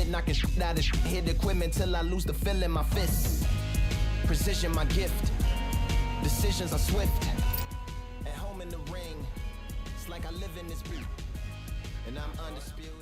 knocking shit out of shit. Hit equipment till I lose the feel in my fists. Precision, my gift. Decisions are swift. At home in the ring, it's like I live in this beat, and I'm undisputed.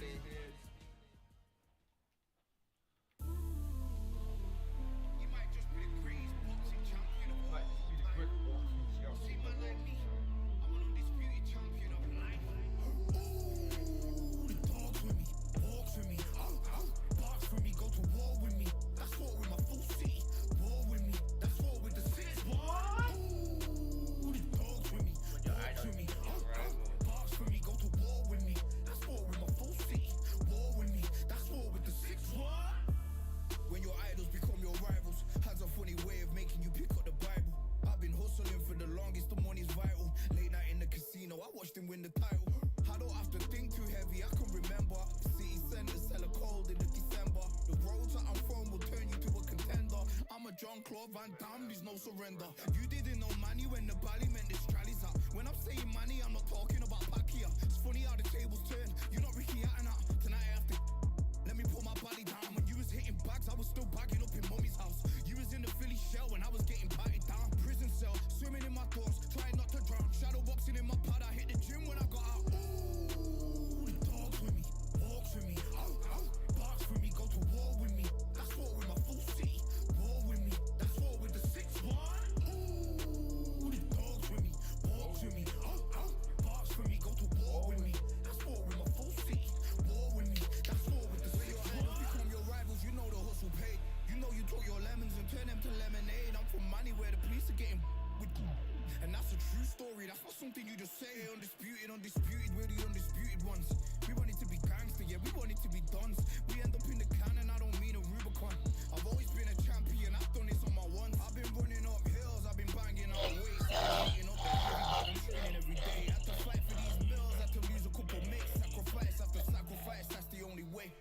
Win the title. I don't have to think too heavy, I can remember. City centers hella cold in the December. The roads that I'm from will turn you to a contender. I'm a Jean-Claude Van Damme, there's no surrender. You didn't know money when the bally meant this trallies up. When I'm saying money, I'm not talking about Pacquiao. It's funny how the tables turn. You're not Ricky Hatton out. Tonight I have to let me put my body down. When you was hitting bags, I was still bagging up in mommy's house. You was in the Philly shell when I was getting batted down. Prison cell, swimming in my thoughts, trying not to drown. Shadow boxing in my pad, I hit the gym when I got out. Ooh, the dogs with me, walks with me, barks with me, go to war with me. That's war with my full city. War with me, that's war with the 6-1. Ooh, the dogs with me, walks with me, barks with me, go to war with me. That's war with my full city. War with me, that's war with the 6-1. Become your rivals, you know the hustle paid. You know you took your lemons and turn them to lemonade. I'm from money where the police are getting with. And that's a true story, that's not something you just say. Undisputed, we're the undisputed ones. We want it to be gangster, yeah, we want it to be dons. We end up in the can and I don't mean a Rubicon. I've always been a champion, I've done this on my ones. I've been running up hills, I've been banging out weights. I've been up the heavy bag, I'm training every day. Had to fight for these mills, had to lose a couple mates. Sacrifice after sacrifice, that's the only way.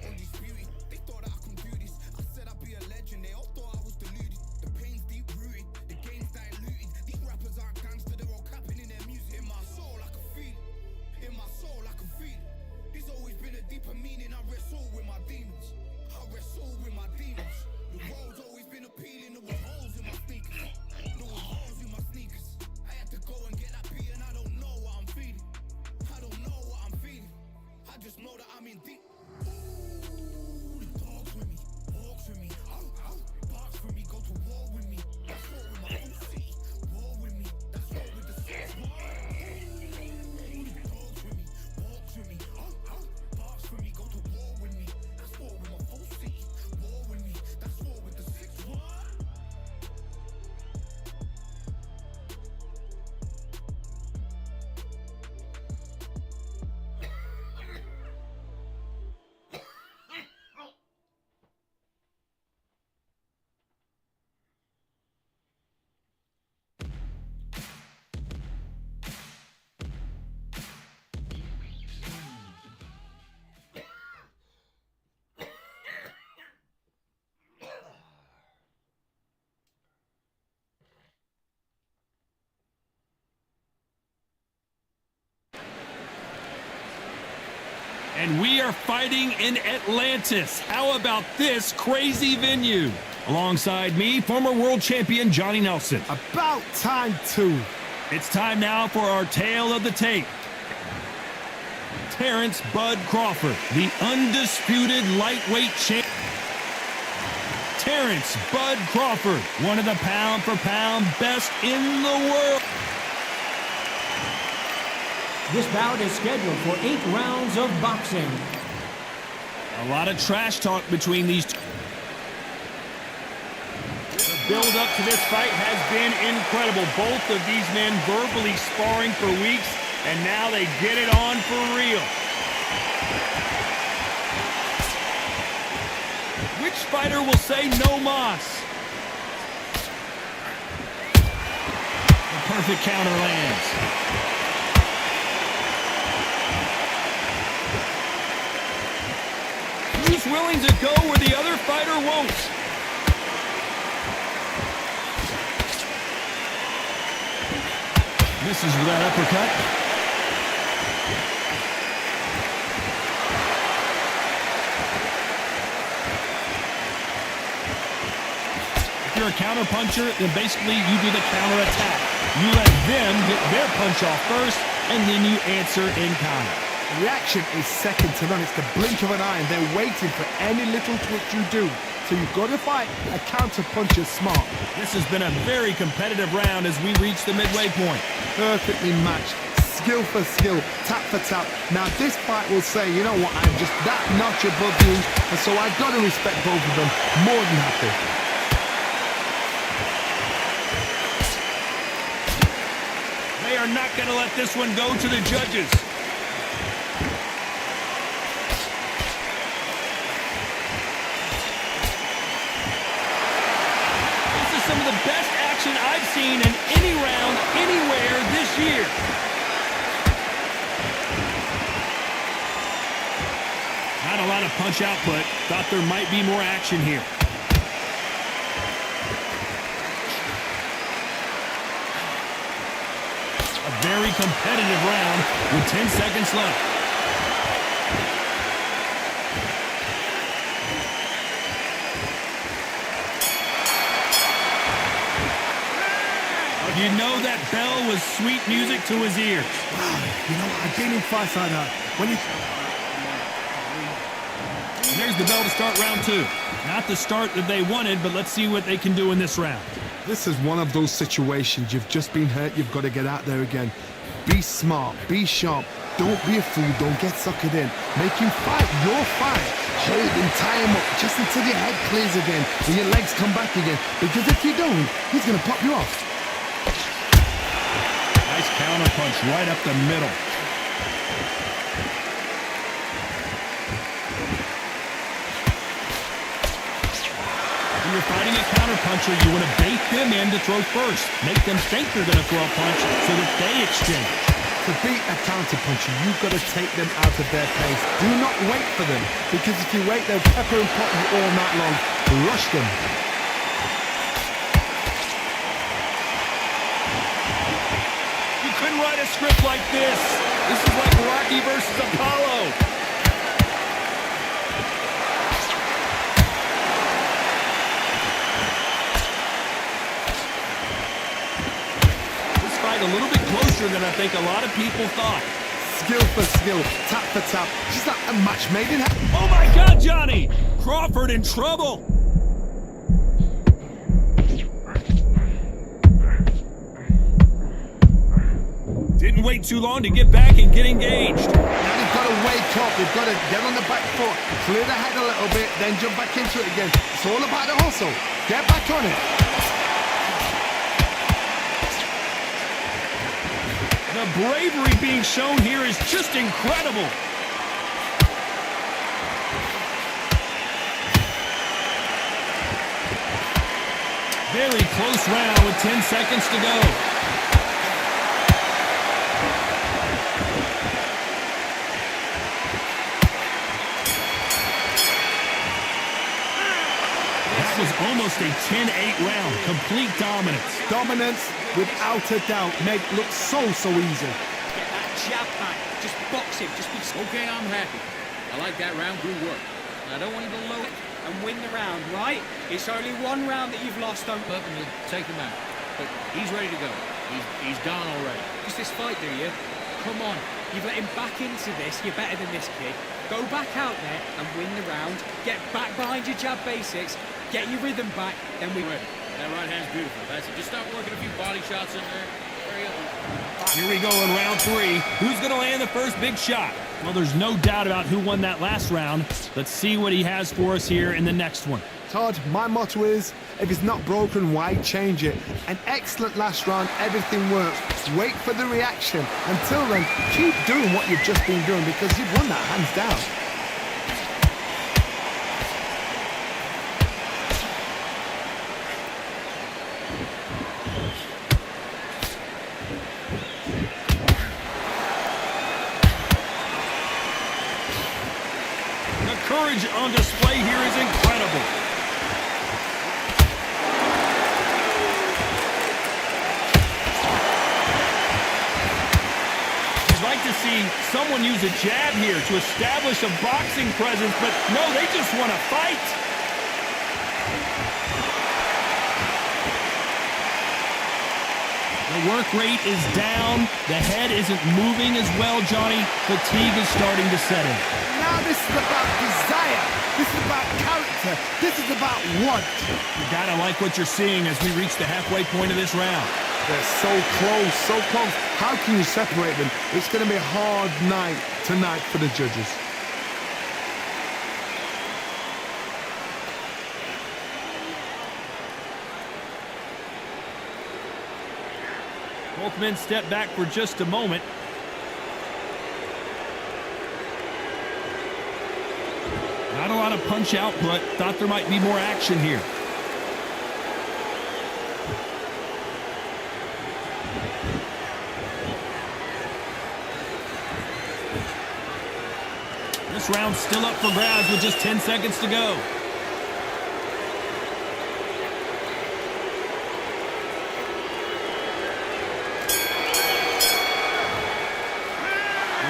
Undisputed, they thought that I could do this. I said I'd be a legend, they all thought I was deluded. The pain's deep rooted, the game's diluted. These rappers aren't gangster, they're all capping in their music. In my soul I can feel it, in my soul I can feel it. There's always been a deeper meaning, I wrestle with my demons. I wrestle with my demons. The road's always been appealing, there were holes in my sneakers. There were holes in my sneakers. I had to go and get that beat and I don't know what I'm feeling. I don't know what I'm feeling. I just know that I'm in deep. Ooh, the dogs with me, walks with me, barks with me, go to war with me. That's war with my full city. War with me, that's war with the 6-1. Ooh, the dogs with me, walks with me, barks with me, go to war with me. That's war with my full city. War with me, that's war with the 6-1. And we are fighting in Atlantis. How about this crazy venue? Alongside me, former world champion Johnny Nelson. About time, too. It's time now for our tale of the tape. Terrence Bud Crawford, the undisputed lightweight champ. Terrence Bud Crawford, one of the pound-for-pound best in the world. This bout is scheduled for 8 rounds of boxing. A lot of trash talk between these two. The build-up to this fight has been incredible. Both of these men verbally sparring for weeks, and now they get it on for real. Which fighter will say no mas? The perfect counter lands. He's willing to go where the other fighter won't. Misses with that uppercut. you're a counter-puncher, then basically you do the counter-attack. You let them get their punch off first, and then you answer in kind. Reaction is second to none. It's the blink of an eye, and they're waiting for any little twitch you do. So you've got to fight a counter-puncher smart. This has been a very competitive round as we reach the midway point. Perfectly matched. Skill for skill, tap for tap. Now this fight will say, you know what, I'm just that notch above you, and so I've got to respect both of them. More than happy. They are not going to let this one go to the judges. This is some of the best action I've seen in any round, anywhere this year. Not a lot of punch output. Thought there might be more action here. A very competitive round with 10 seconds left. You know that bell was sweet music to his ears. You know, I've been in fights like that. When you... And there's the bell to start round two. Not the start that they wanted, but let's see what they can do in this round. This is one of those situations. You've just been hurt. You've got to get out there again. Be smart. Be sharp. Don't be a fool. Don't get suckered in. Make him fight your fight. Hold him, tie him up, just until your head clears again and your legs come back again. Because if you don't, he's going to pop you off. Nice counter punch right up the middle. When you're fighting a counterpuncher, you want to bait them in to throw first. Make them think they're going to throw a punch so that they exchange. To beat a counterpuncher, you've got to take them out of their pace. Do not wait for them, because if you wait, they'll pepper and pot you all night long. Rush them. You couldn't write a script like this. This is like Rocky versus Apollo. A little bit closer than I think a lot of people thought. Skill for skill, tap for tap. She's not a match made in heaven. Oh my God, Johnny! Crawford in trouble. Didn't wait too long to get back and get engaged. Now you've got to wake up. You've got to get on the back foot, clear the head a little bit, then jump back into it again. It's all about the hustle. Get back on it. The bravery being shown here is just incredible. Very close round with 10 seconds to go. This was almost a 10-8 round. Complete dominance. Dominance, without a doubt, made it look so easy. Get that jab back. Just box him. Just be... Okay, I'm happy. I like that round. Good work. I don't want you to load it. And win the round, right? It's only one round that you've lost, don't... Perfectly. Take him out. But he's ready to go. He's gone already. Just this fight, do you? Come on. You've let him back into this. You're better than this kid. Go back out there and win the round. Get back behind your jab basics. Get your rhythm back. Then we... Ready. That right hand's beautiful. That's it. Just start working a few body shots in there. Hurry up. Here we go in round three. Who's going to land the first big shot? Well, there's no doubt about who won that last round. Let's see what he has for us here in the next one. Todd, my motto is, if it's not broken, why change it? An excellent last round, everything works. Wait for the reaction. Until then, keep doing what you've just been doing because you've won that hands down. The courage on display here is incredible. You'd like to see someone use a jab here to establish a boxing presence, but no, they just want to fight. The work rate is down. The head isn't moving as well, Johnny. Fatigue is starting to set in. Now this is about desire. This is about character. This is about want. You gotta like what you're seeing as we reach the halfway point of this round. They're so close, so close. How can you separate them? It's going to be a hard night tonight for the judges. Both men step back for just a moment. Not a lot of punch output. Thought there might be more action here. This round's still up for grabs with just 10 seconds to go.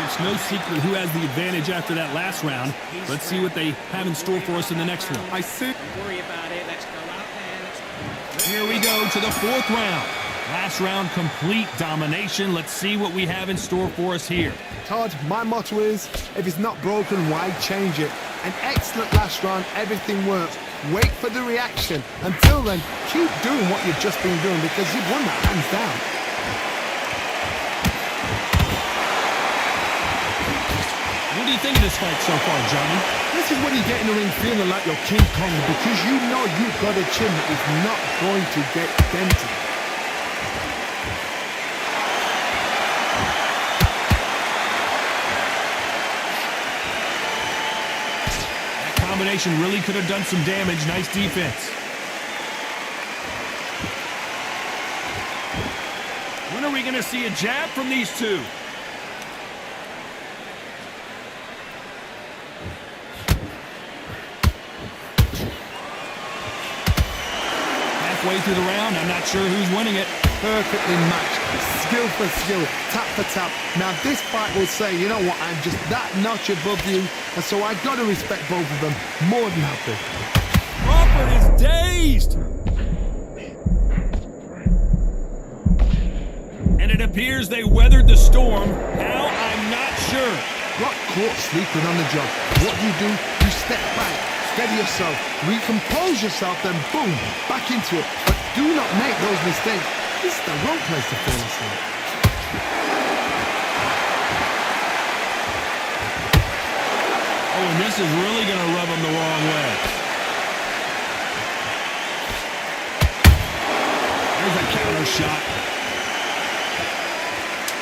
It's no secret who has the advantage after that last round. Let's see what they have in store for us in the next one. I see. Don't worry about it. Let's go out there. Here we go to the fourth round. Last round, complete domination. Let's see what we have in store for us here. Todd, my motto is, if it's not broken, why change it? An excellent last round, everything works. Wait for the reaction. Until then, keep doing what you've just been doing because you've won that hands down. What do you think of this fight so far, Johnny? This is when you get in the ring feeling like you're King Kong because you know you've got a chin that is not going to get dented. Combination really could have done some damage. Nice defense. When are we going to see a jab from these two? Halfway through the round, I'm not sure who's winning it. Perfectly matched, skill for skill, tap for tap. Now this fight will say, you know what, I'm just that notch above you, and so I got to respect both of them more than happy. Crawford is dazed! And it appears they weathered the storm. How? I'm not sure. Got caught sleeping on the job. What do? You step back, steady yourself, recompose yourself, then boom, back into it. But do not make those mistakes. This is the wrong place to fall asleep. Oh, and this is really going to rub him the wrong way. There's a counter shot.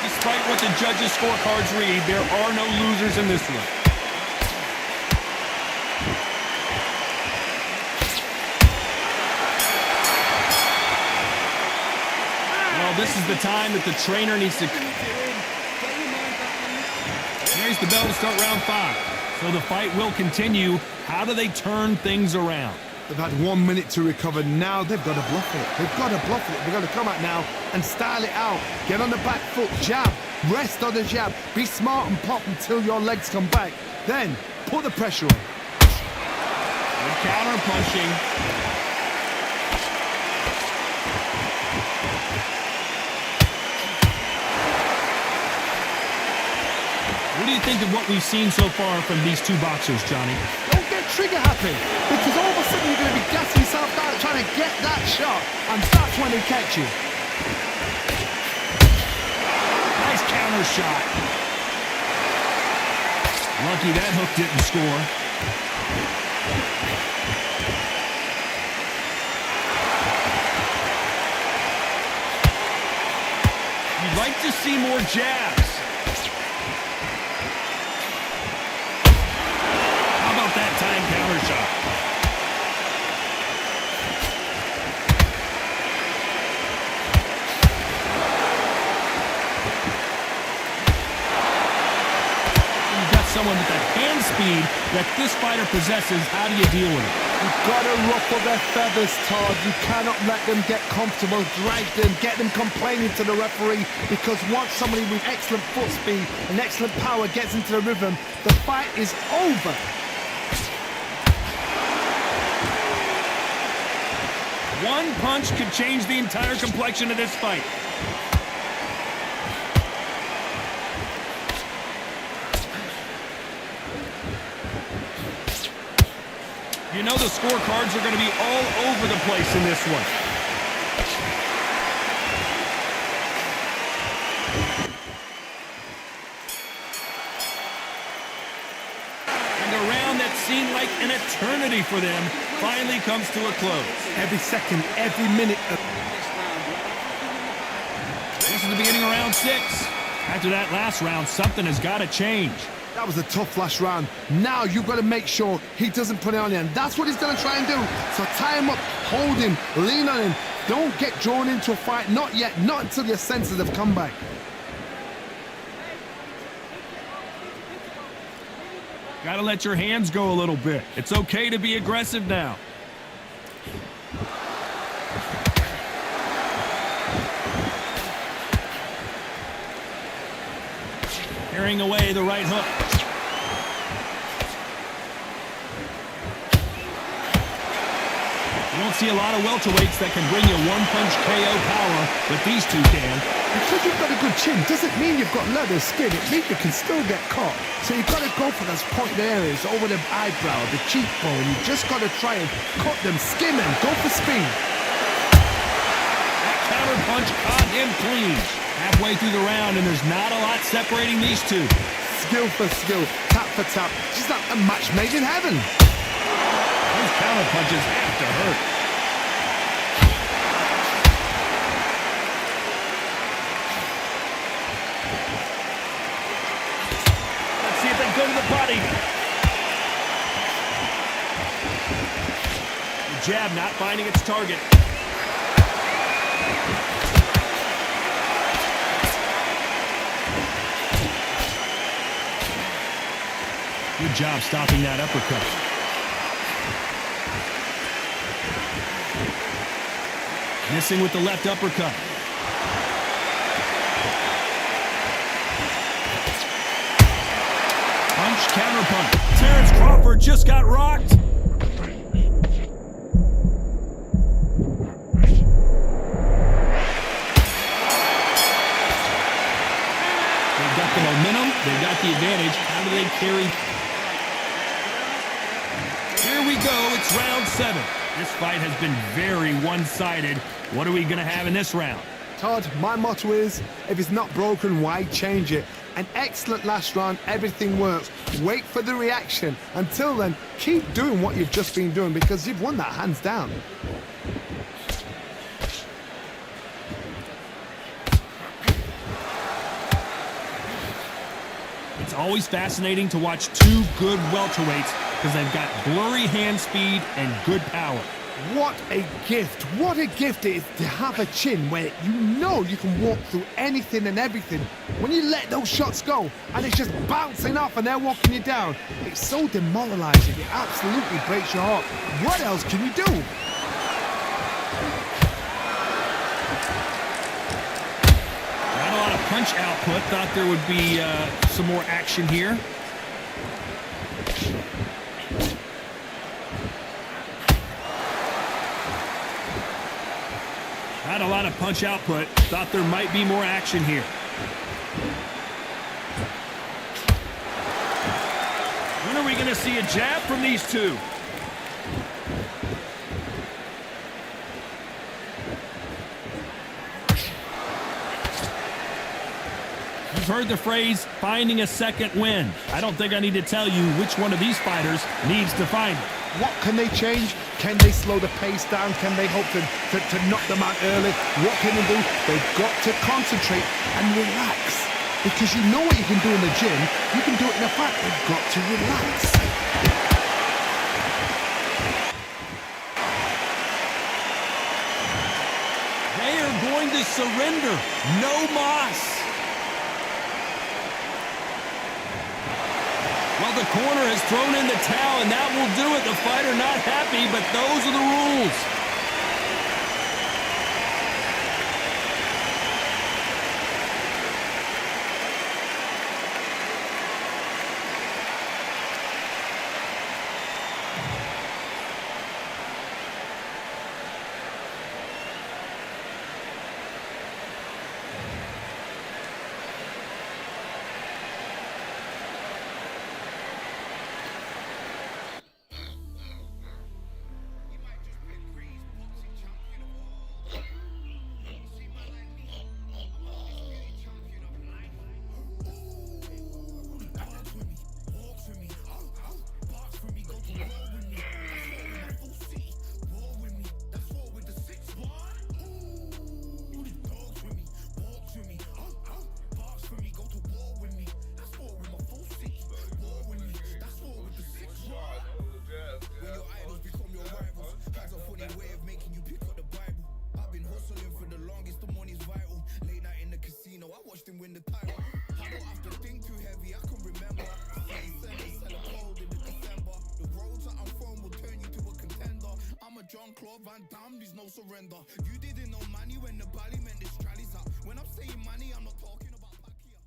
Despite what the judges' scorecards read, there are no losers in this one. Well, this is the time that the trainer needs to... There's the bell to start round 5. So the fight will continue. How do they turn things around? They've had 1 minute to recover. Now they've got to bluff it. They've got to bluff it. They've got to come out now and style it out. Get on the back foot, jab, rest on the jab. Be smart and pop until your legs come back. Then put the pressure on. Good counter punching. What do you think of what we've seen so far from these two boxers, Johnny? Don't get trigger happy, because all of a sudden you're going to be gassing yourself out trying to get that shot, and that's when they catch you. Nice counter shot. Lucky that hook didn't score. You'd like to see more jabs. How about that time counter shot? You've got someone with that hand speed that this fighter possesses. How do you deal with it? You've got to ruffle their feathers, Todd. You cannot let them get comfortable, drag them, get them complaining to the referee, because once somebody with excellent foot speed and excellent power gets into the rhythm, the fight is over. One punch could change the entire complexion of this fight. You know the scorecards are going to be all over the place in this one. And a round that seemed like an eternity for them finally comes to a close. Every second, every minute. This is the beginning of round 6. After that last round, something has got to change. That was a tough last round. Now you've got to make sure he doesn't put it on you, and that's what he's going to try and do. So tie him up, hold him, lean on him. Don't get drawn into a fight. Not yet. Not until your senses have come back. Got to let your hands go a little bit. It's okay to be aggressive now. Carrying away the right hook. You don't see a lot of welterweights that can bring you one-punch KO power, but these two can. Because you've got a good chin doesn't mean you've got leather skin. It means you can still get caught. So you've got to go for those pointed areas over the eyebrow, the cheekbone. You've just got to try and cut them, skim them, go for speed. That counter punch caught him clean. Halfway through the round, and there's not a lot separating these two. Skill for skill, tap for tap. Just like a match made in heaven. Those counter punches have to hurt. Let's see if they go to the body. The jab not finding its target. Good job stopping that uppercut. Missing with the left uppercut. Punch, counter punch. Terrence Crawford just got rocked. They've got the momentum. They've got the advantage. How do they carry? Here we go. It's round 7. This fight has been very one-sided. What are we going to have in this round? Todd, my motto is, if it's not broken, why change it? An excellent last round, everything works. Wait for the reaction. Until then, keep doing what you've just been doing because you've won that hands down. It's always fascinating to watch two good welterweights because they've got blurry hand speed and good power. What a gift. What a gift it is to have a chin where you know you can walk through anything and everything. When you let those shots go and it's just bouncing off and they're walking you down, it's so demoralizing. It absolutely breaks your heart. What else can you do? Not a lot of punch output. Thought there would be some more action here. Not a lot of punch output. Thought there might be more action here. When are we going to see a jab from these two? You've heard the phrase, finding a second win. I don't think I need to tell you which one of these fighters needs to find it. What can they change? Can they slow the pace down? Can they hope to knock them out early? What can they do? They've got to concentrate and relax. Because you know what you can do in the gym, you can do it in a fight. They've got to relax. They are going to surrender. No mas. Well, the corner has thrown in the towel, and that will do it. The fighter not happy, but those are the rules. Jean-Claude Van Damme, there's no surrender. You didn't know money when the bally meant this trally's up. When I'm saying money, I'm not talking about Pacquiao.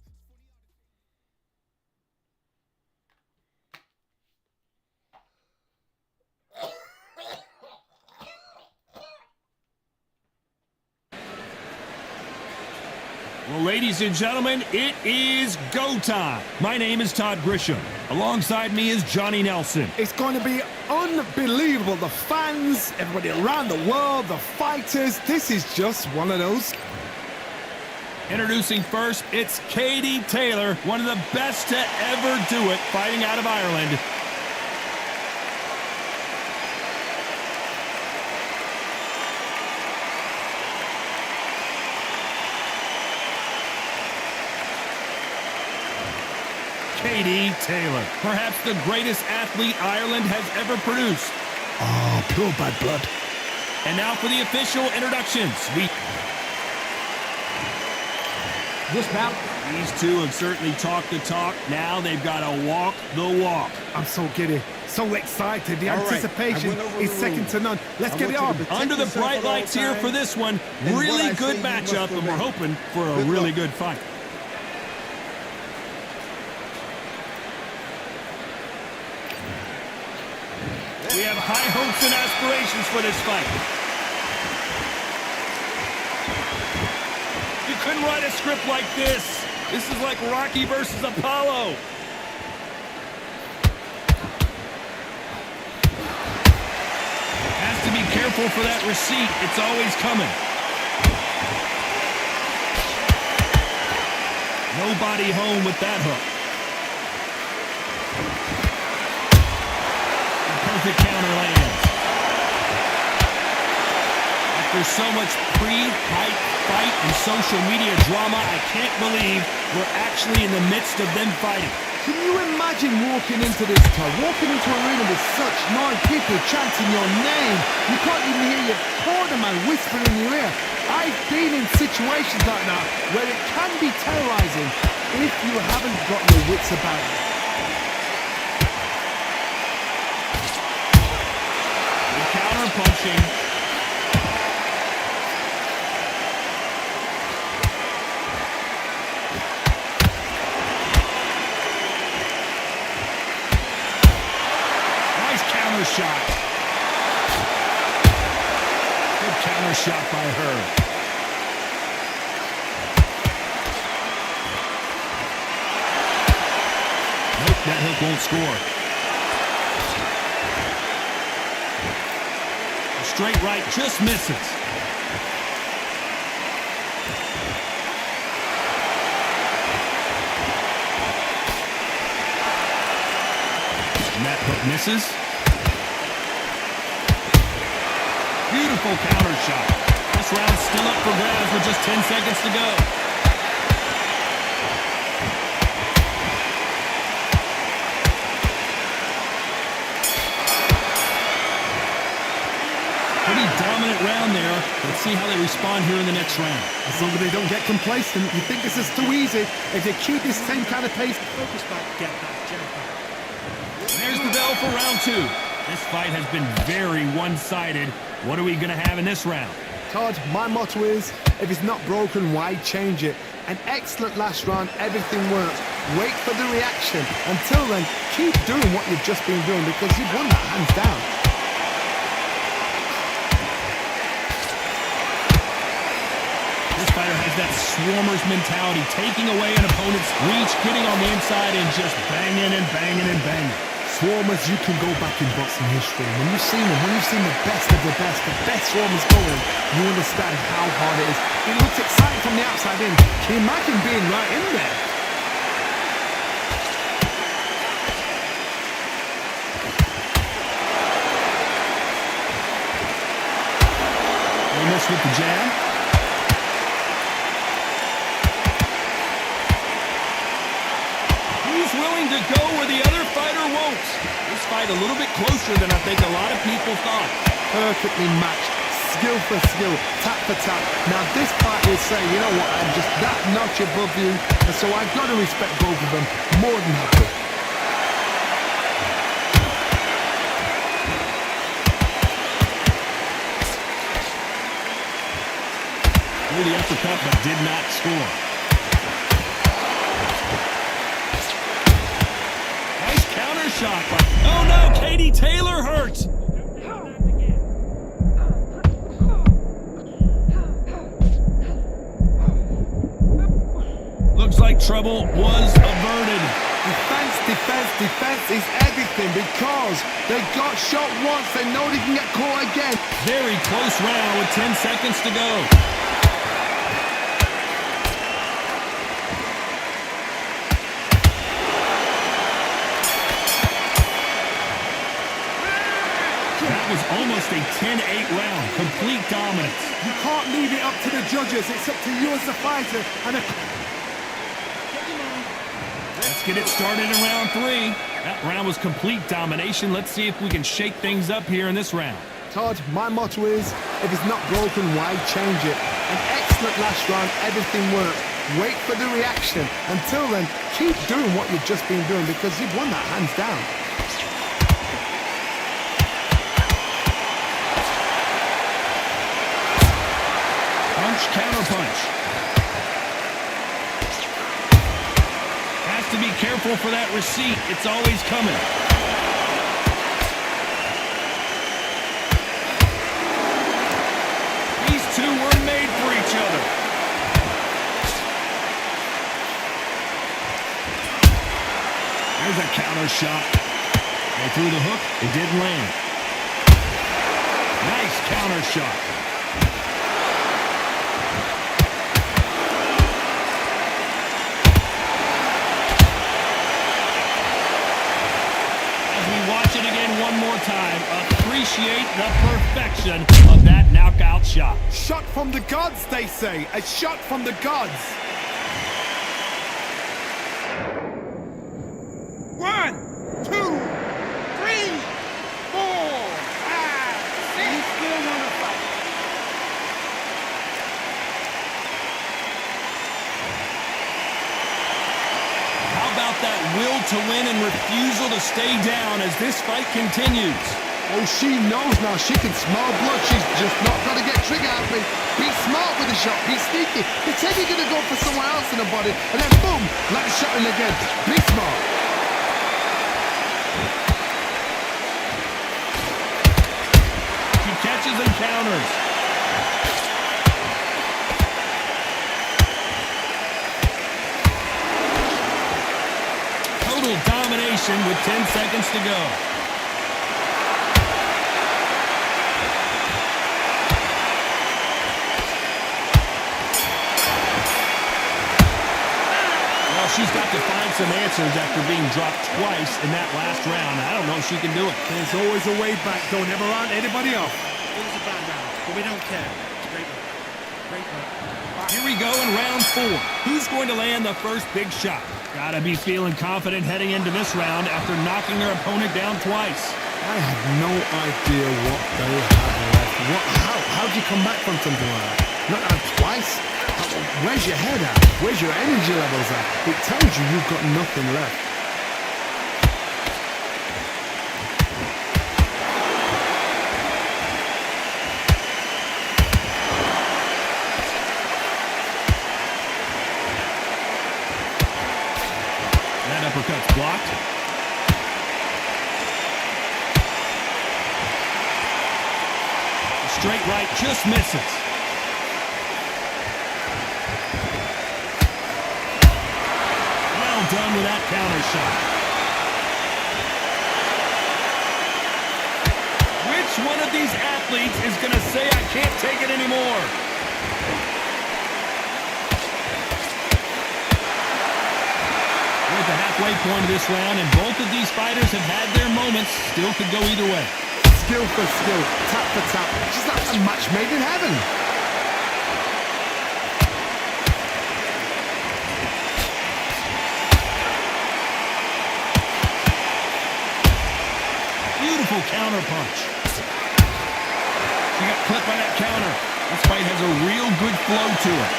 Well, ladies and gentlemen, it is go time. My name is Todd Grisham. Alongside me is Johnny Nelson. It's going to be unbelievable. The fans, everybody around the world, the fighters. This is just one of those. Introducing first, it's Katie Taylor, one of the best to ever do it, fighting out of Ireland. Katie Taylor, perhaps the greatest athlete Ireland has ever produced. Oh, pure bad blood. And now for the official introductions. This bout, These two have certainly talked the talk. Now they've got to walk the walk. I'm so giddy, so excited. The anticipation is second to none. Let's get it on. Under the bright lights here for this one. Really good matchup, and we're hoping for a really good fight. We have high hopes and aspirations for this fight. You couldn't write a script like this. This is like Rocky versus Apollo. Has to be careful for that receipt. It's always coming. Nobody home with that hook. Perfect counter lands. After so much pre-hype fight and social media drama, I can't believe we're actually in the midst of them fighting. Can you imagine walking into this time, walking into an arena with such noise, people chanting your name? You can't even hear your cornerman whispering in your ear. I've been in situations like that where it can be terrorizing if you haven't got your wits about you. Counter punching. Nice counter shot. Good counter shot by her. Nope, that hook won't score. Straight right just misses. And that hook misses. Beautiful counter shot. This round's still up for grabs with just 10 seconds to go. Pretty dominant round there. Let's see how they respond here in the next round. As long as they don't get complacent, you think this is too easy. If they keep this same kind of pace, focus back, get back, jump back. There's the bell for round two. This fight has been very one-sided. What are we going to have in this round? Todd, my motto is, if it's not broken, why change it? An excellent last round, everything works. Wait for the reaction. Until then, keep doing what you've just been doing because you've won that hands down. This fighter has that swarmer's mentality, taking away an opponent's reach, getting on the inside and just banging and banging and banging. Swarmers, you can go back in boxing history. When you've seen them, when you've seen the best of the best swarmers going, you understand how hard it is. It looks exciting from the outside in. Can you imagine being right in there? Almost with the jab. He's willing to go where the other fighter won't. This fight a little bit closer than I think a lot of people thought. Perfectly matched, skill for skill, tap for tap. Now this fight will say, you know what, I'm just that notch above you, and so I've got to respect both of them more than happy. Threw the uppercut but did not score. Nice counter shot. Oh no, Katie Taylor hurt. Looks like trouble was averted. Defense is everything because they got shot once. They know they can get caught again. Very close round with 10 seconds to go. That was almost a 10-8 round. Complete dominance. You can't leave it up to the judges. It's up to you as the fighter. And Let's get it started in round 3. That round was complete domination. Let's see if we can shake things up here in this round. Todd, my motto is, if it's not broken, why change it? An excellent last round, everything worked. Wait for the reaction. Until then, keep doing what you've just been doing because you've won that hands down. Punch, counter punch. Has to be careful for that receipt. It's always coming. These two were made for each other. There's a counter shot. They threw the hook. It didn't land. Nice counter shot. Watch it again one more time. Appreciate the perfection of that knockout shot. Shot from the gods, they say. A shot from the gods. 1, 2, 3, 4, 5, 6. You still want to fight? How about that will to win and refusal to stay down as this fight continues? Oh, she knows now. She can smell blood. She's just not got to get trigger happy. Be smart with the shot. Be sneaky. Pretend you're going to go for someone else in the body, and then boom, let the shot in again. Be smart. She catches and counters. Total domination with 10 seconds to go. Well, she's got to find some answers after being dropped twice in that last round. I don't know if she can do it. There's always a way back. Don't ever round anybody off. It was a bad round, but we don't care. Great one. Great one. Here we go in round 4. Who's going to land the first big shot? Gotta be feeling confident heading into this round after knocking their opponent down twice. I have no idea what they have left. How'd you come back from something like that? Not out twice? Where's your head at? Where's your energy levels at? It tells you you've got nothing left. That uppercut's blocked. The straight right just misses. Well done with that counter shot. Which one of these athletes is going to say, I can't take it anymore? We're at the halfway point of this round, and both of these fighters have had their moments. Still could go either way. Skill for skill, tap for tap. Just like a match made in heaven. Beautiful counter punch. She got clipped by that counter. This fight has a real good flow to it.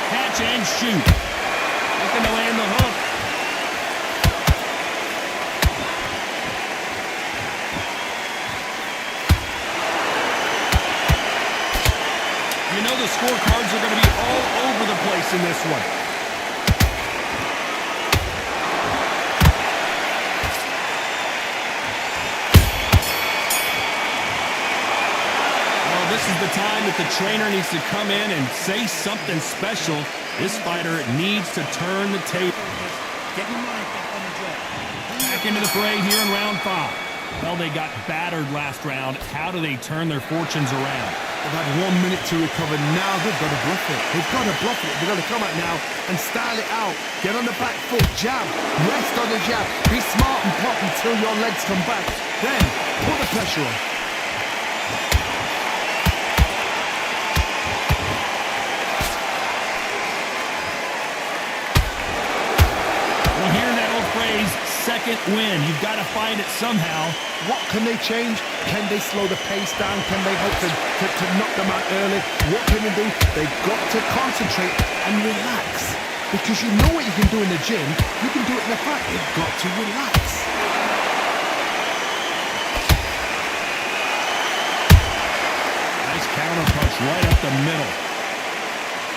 Catch and shoot. Looking to land the hook. in this one. Well, this is the time that the trainer needs to come in and say something special. This fighter needs to turn the table. Get your mind back on the job. Back into the fray here in round 5. Well, they got battered last round. How do they turn their fortunes around? They've had 1 minute to recover. Now they've got to bluff it. They've got to bluff it. They've got to come out now and style it out. Get on the back foot, jab, rest on the jab. Be smart and pop until your legs come back. Then put the pressure on. Well, hearing that old phrase, second win. You've got to find it somehow. What can they change? Can they slow the pace down? Can they hope to knock them out early? What can they do? They've got to concentrate and relax. Because you know what you can do in the gym, you can do it in the fight. You've got to relax. Nice counter punch right up the middle.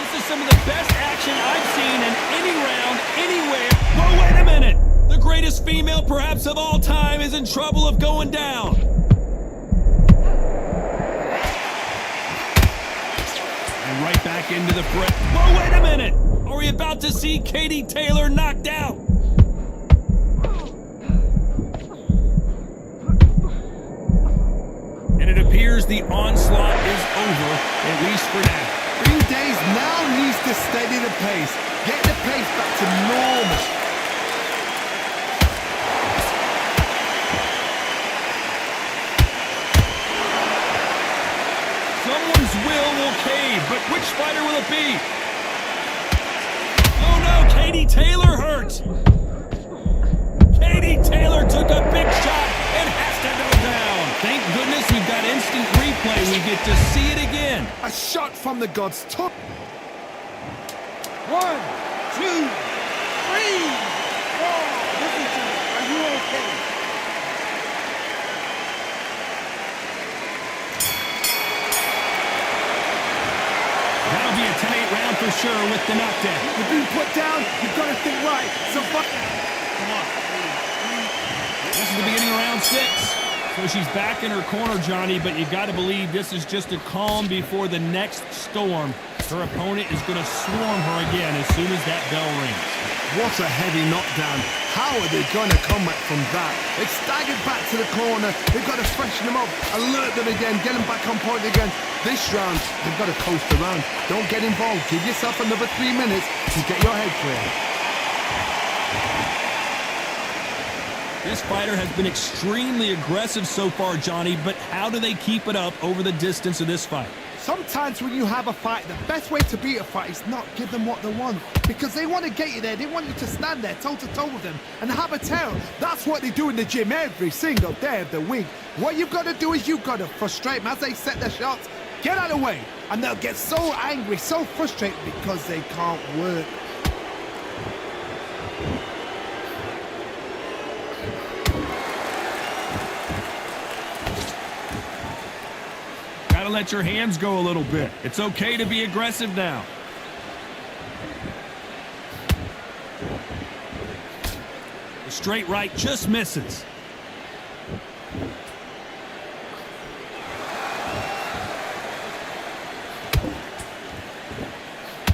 This is some of the best action I've seen in any round, anywhere. Whoa, wait a minute! The greatest female perhaps of all time is in trouble of going down. And right back into the fray. Whoa, wait a minute! Are we about to see Katie Taylor knocked out? And it appears the onslaught is over, at least for now. 3 days now needs to steady the pace. Get the pace back to normal. Someone's will cave, but which fighter will it be? Oh no, Katie Taylor hurts! Katie Taylor took a big shot and has to go down. Thank goodness we've got instant replay. We get to see it again. A shot from the gods. Top. 1, 2, 3, 4. Listen to me. Are you okay? That'll be a 10-8 round for sure with the knockdown. You've been put down. You've got to think right. So fuck. Come on. This is the beginning of round 6. So she's back in her corner, Johnny, but you got to believe this is just a calm before the next storm. Her opponent is going to swarm her again as soon as that bell rings. What a heavy knockdown. How are they going to come back from that? They've staggered back to the corner. They've got to freshen them up, alert them again, get them back on point again. This round, they've got to coast around. Don't get involved. Give yourself another 3 minutes to get your head clear. This fighter has been extremely aggressive so far, Johnny, but how do they keep it up over the distance of this fight? Sometimes when you have a fight, the best way to beat a fight is not give them what they want. Because they want to get you there. They want you to stand there toe-to-toe with them and have a tell. That's what they do in the gym every single day of the week. What you've got to do is you've got to frustrate them as they set their shots. Get out of the way. And they'll get so angry, so frustrated because they can't work. Gotta let your hands go a little bit. It's okay to be aggressive now. The straight right just misses.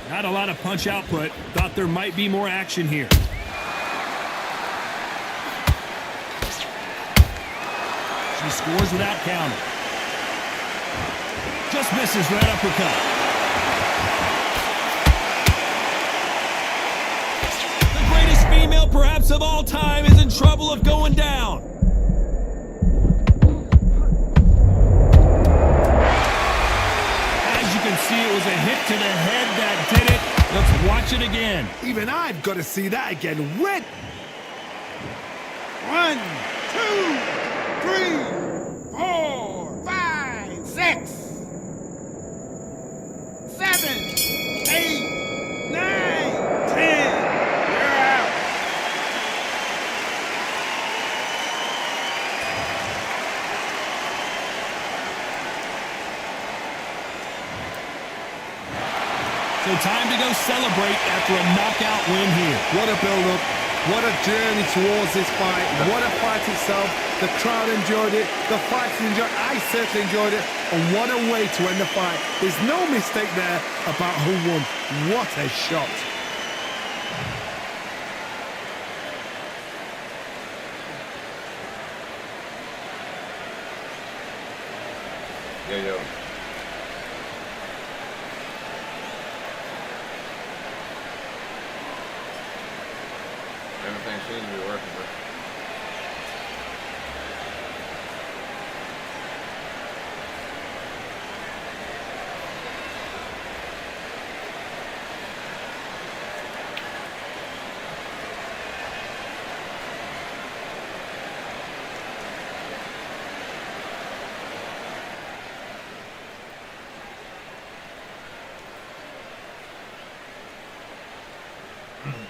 Not a lot of punch output. Thought there might be more action here. She scores without counter. Just misses with that uppercut. The greatest female perhaps of all time is in trouble of going down. As you can see, it was a hit to the head that did it. Let's watch it again. Even I've got to see that again. When? 1, 2, 3, 4, 5, 6, 7, 8, 9, 10. You're out. So So time to go celebrate after a knockout win here. What a build-up. What a journey towards this fight. What a fight itself. The crowd enjoyed it. The fighters enjoyed it. I certainly enjoyed it. And what a way to end the fight. There's no mistake there about who won. What a shot. Yo. Everything seems to be working, but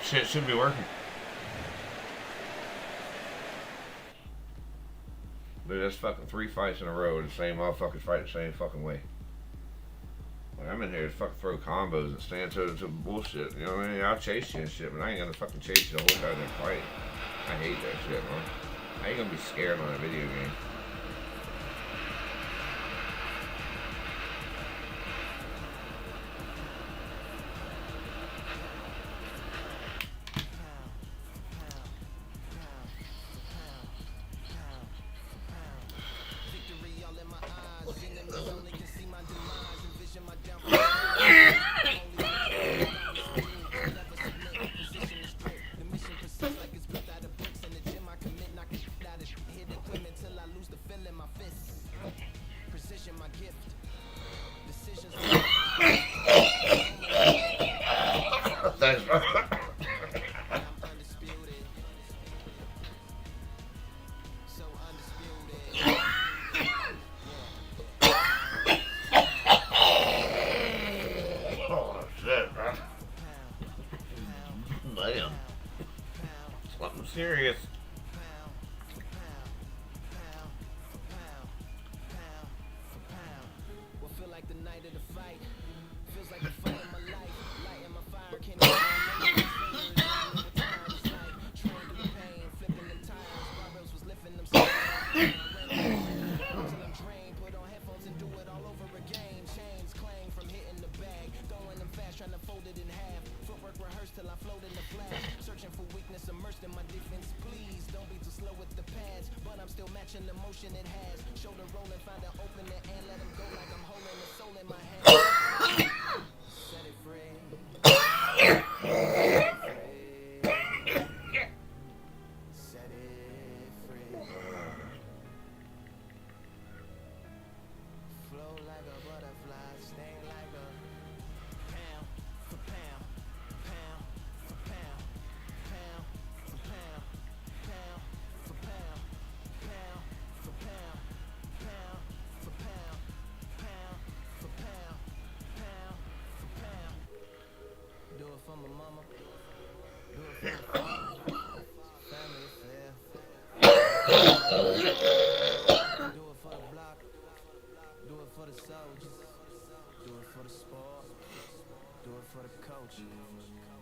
shit should be working. Dude, that's fucking 3 fights in a row. The same motherfuckers fight the same fucking way. Like, I'm in here to fucking throw combos and stand to bullshit. You know what I mean? I'll chase you and shit, but I ain't gonna fucking chase you the whole goddamn fight. I hate that shit, man. I ain't gonna be scared on a video game. Thanks, bro. Oh, shit, bro. Damn. Something serious.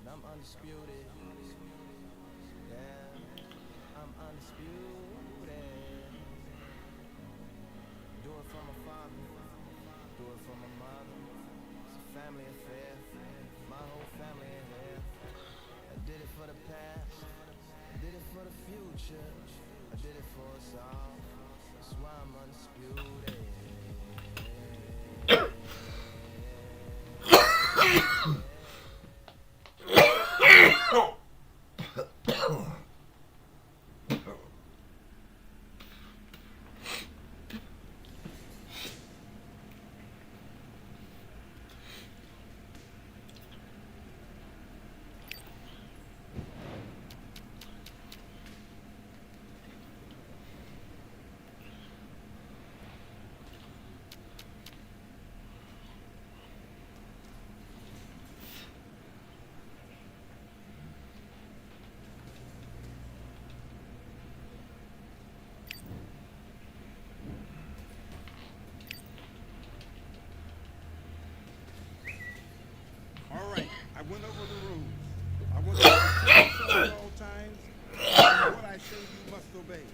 I'm undisputed. Yeah, I'm undisputed. Do it for my father. Do it for my mother. It's a family affair. My whole family in here. I did it for the past. I did it for the future. I did it for us all. That's why I'm undisputed. went over the rules. I want you to protect yourself at all times. And what I say you must obey.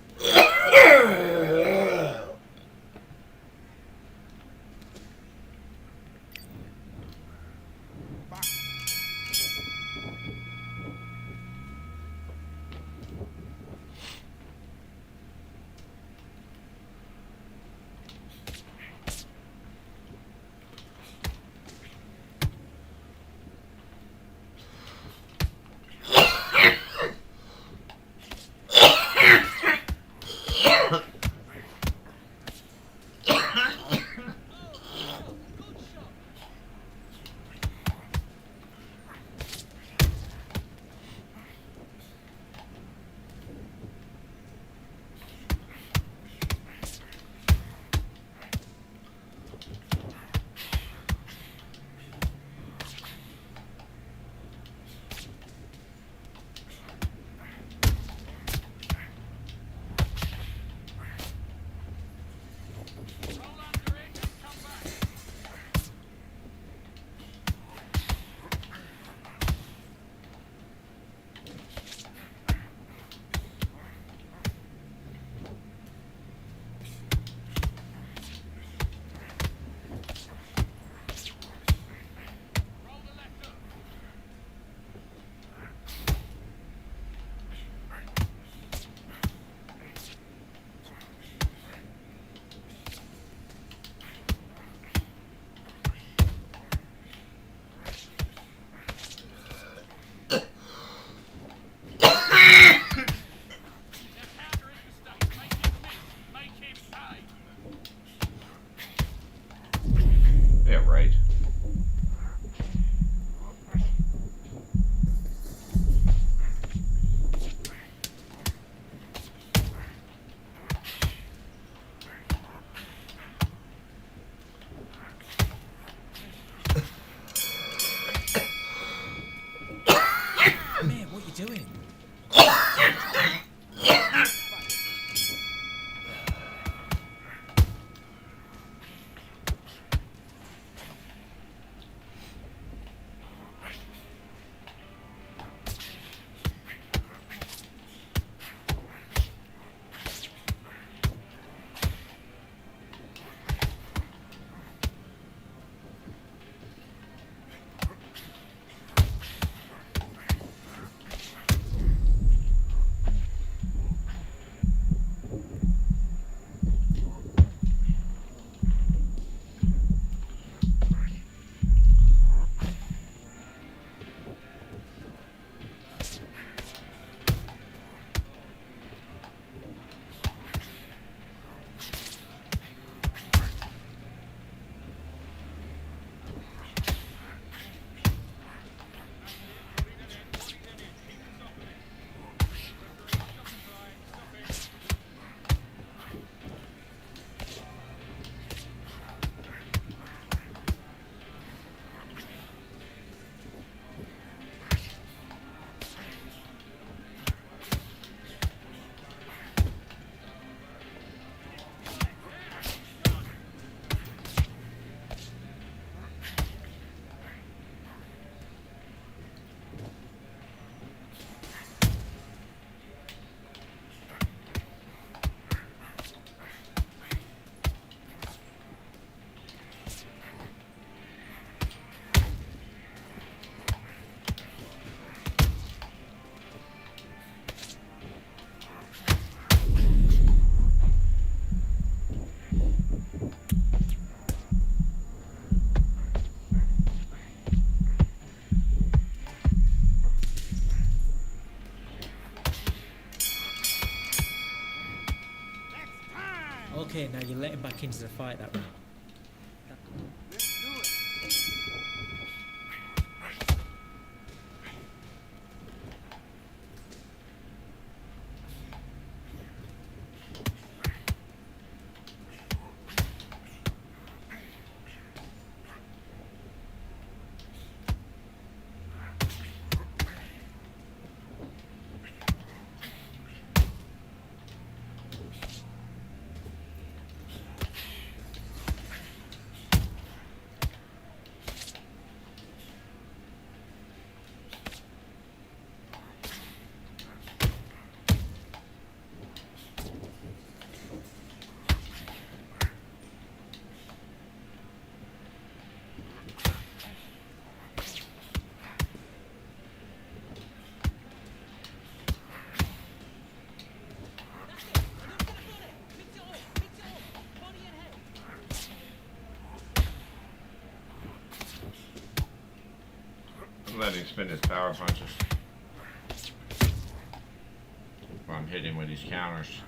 Yeah, right. Man, what are you doing? Okay, now you're letting back into the fight that round. letting him spin his power punches. While I'm hitting him with these counters.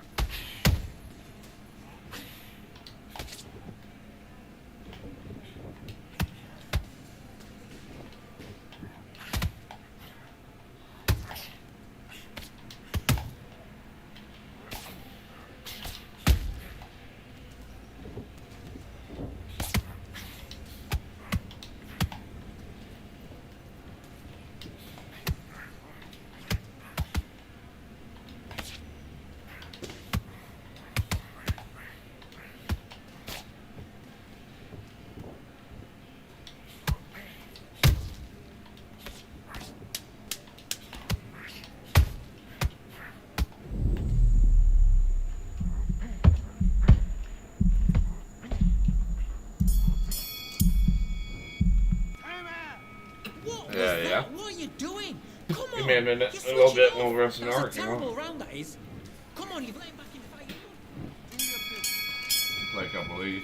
Yeah. What are you doing? Come on. Give me a minute, You're a little bit, switching and we'll rest off. an That's arc, a you know? terrible round, that is. Come on, you've let him back in the fight. Play a couple of these.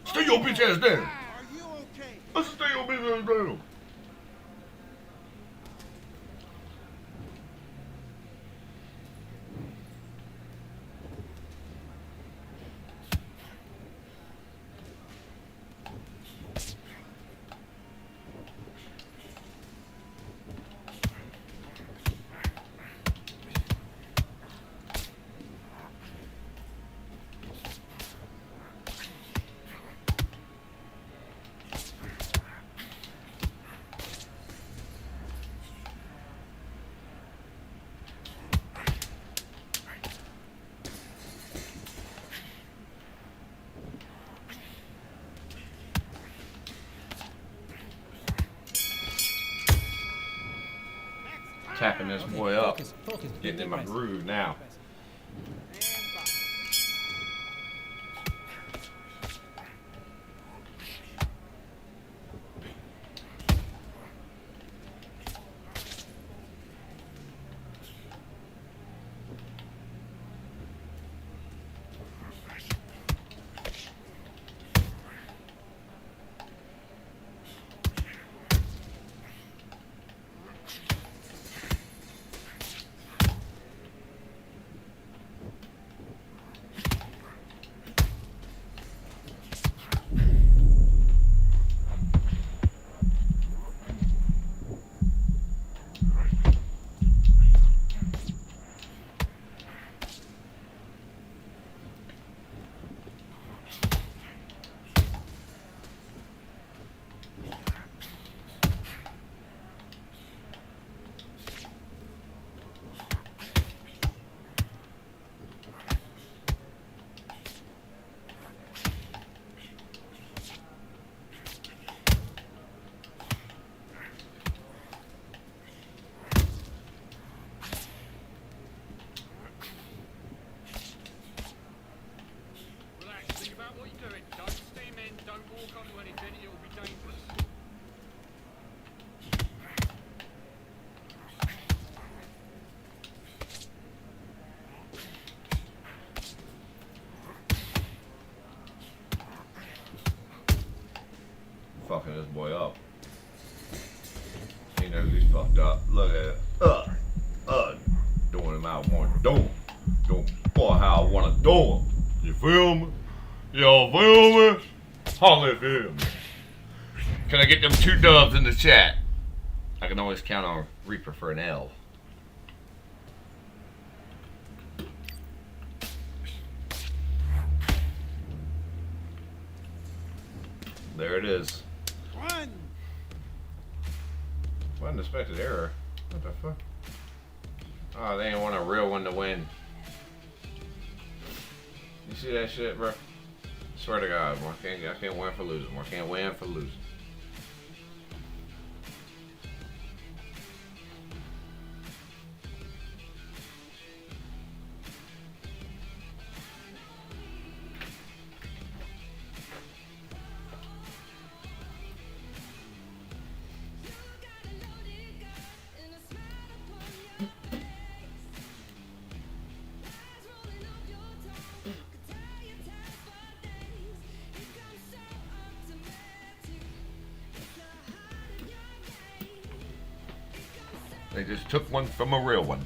Stay your bitch ass down. Are you okay? Let's stay your bitch ass down. Tapping this boy up. Focus. Getting in my groove now. do boy how I wanna do 'em. You feel me? Y'all feel me? Holla if you hear me. Can I get them 2 dubs in the chat? I can always count on Reaper for an L. There it is. Unexpected error. What the fuck? Oh, they didn't want a real one to win. You see that shit, bro? Swear to God, I can't win for losing. I can't win for losing. They just took one from a real one.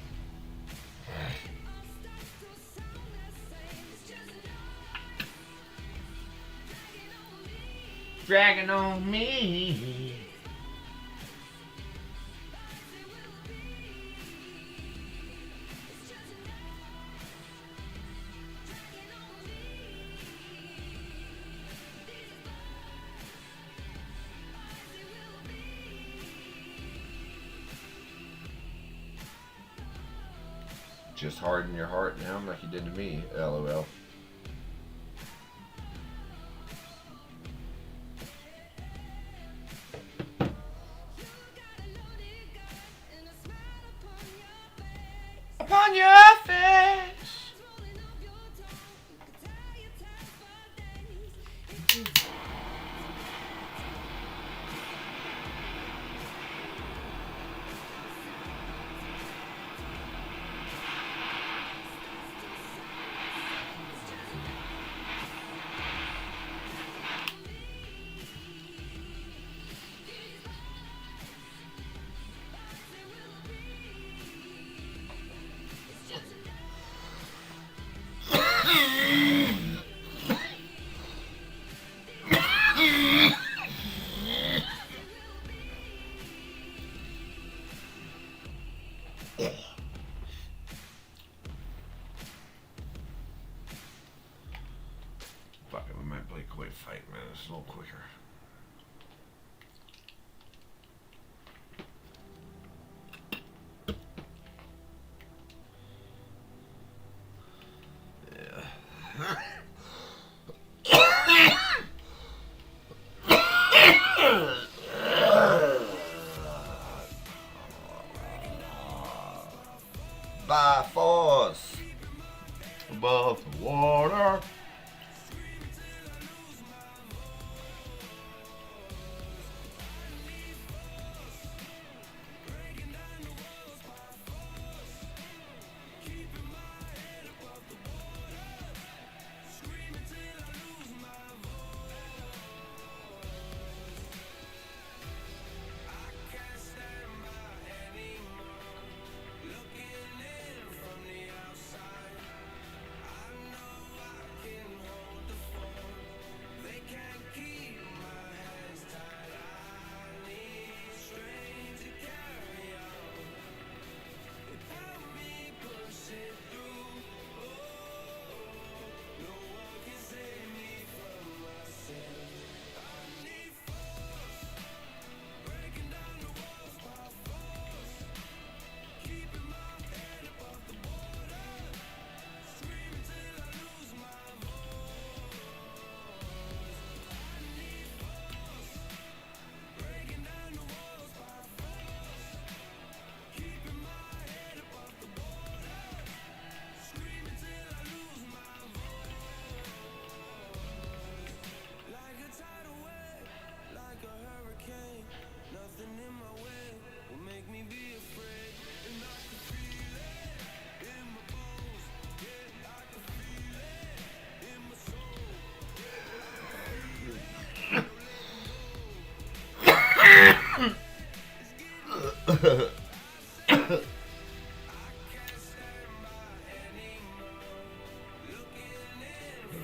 Dragging on me. Just harden your heart now like you did to me, LOL. Upon your face. Fuck it, we might play Quick Fight, man. It's a little quicker. By force, above the water.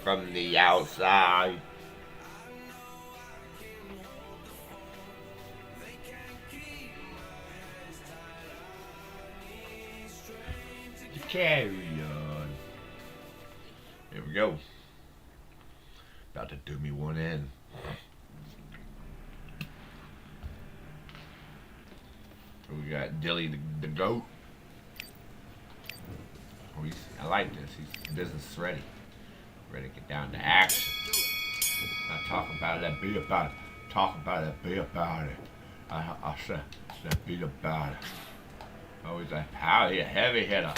from the outside. Carry on. Here we go. About to do me one in. We got Dilly the goat. Oh, I like this. He's business ready. Ready to get down to action. Not talk about that, be about it. Talk about it, be about it. I said that, be about it. Always a heavy hitter.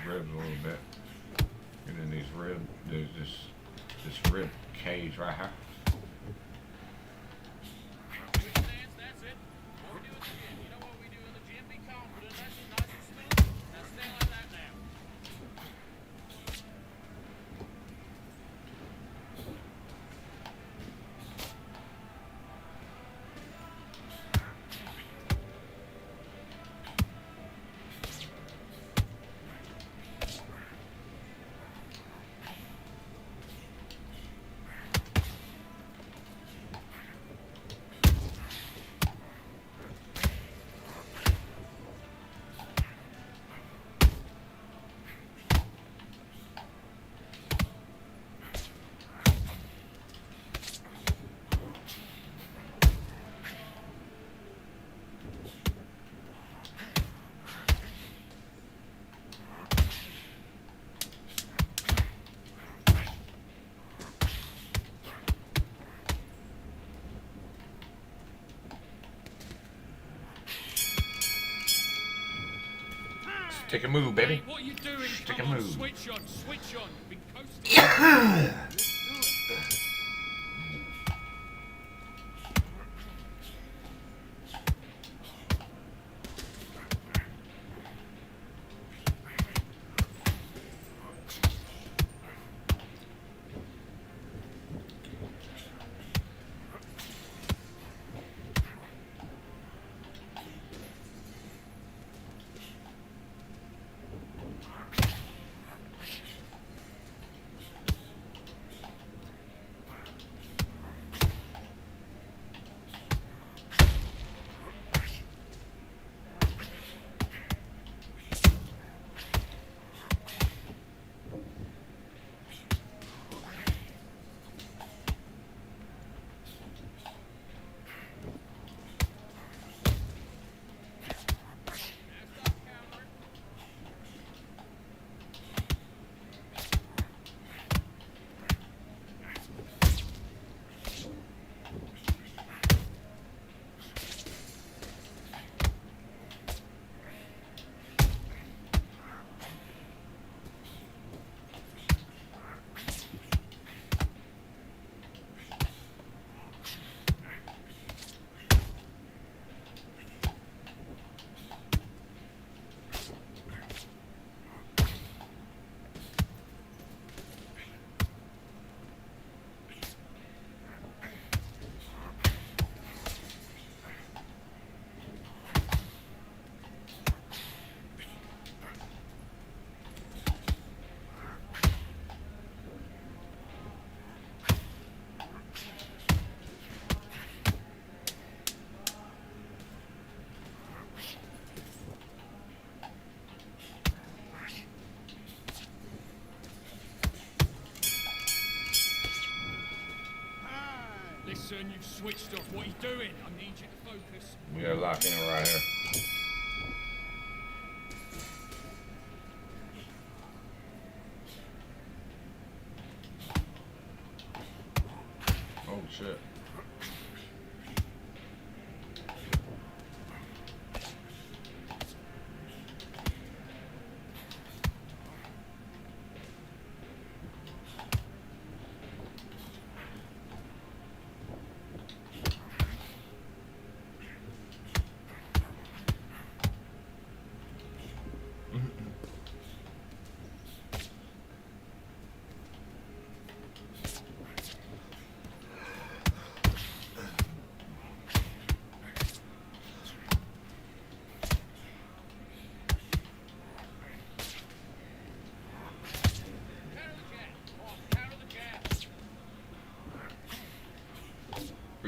Ribs a little bit. And then these ribs, there's this rib cage right here. Take a move, baby. What are you doing? Take a Come on, move. switch on, switch on. Been coasting. Listen, you've switched off. What are you doing? I need you to focus. We gotta lock in right here. Oh shit.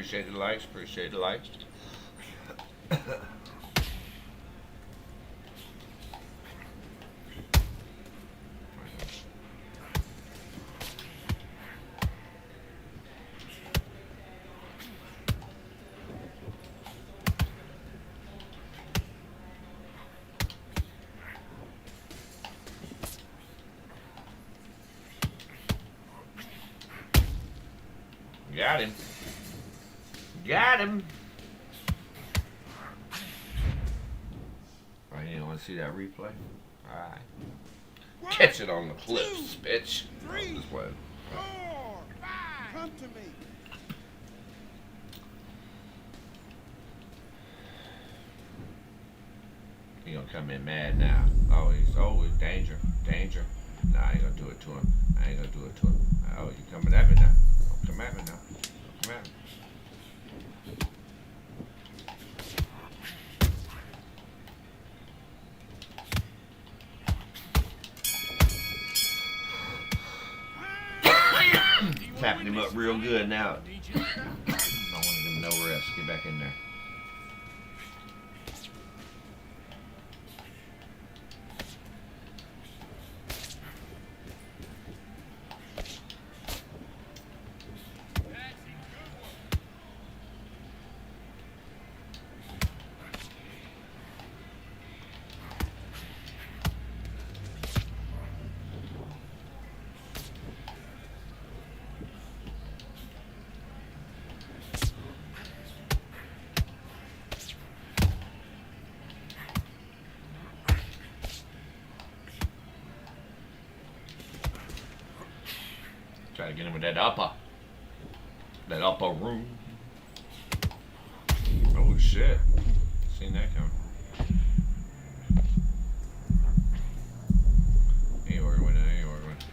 Appreciate the likes. Appreciate the likes. Got him. Got him. Right, you want to see that replay? Alright. Catch it on the clips, bitch. This way. 4, 5. Come to me. He gonna come in mad now. Oh, he's always danger. Danger. Nah, I ain't gonna do it to him. I ain't gonna do it to him. Oh, you coming at me now. Don't come at me now. Don't come at me. Tapping him up real good now. Don't want to give him no rest. Get back in there. Try to get him with that upper room. Oh shit. Seen that coming. Ain't working with it, ain't working with it.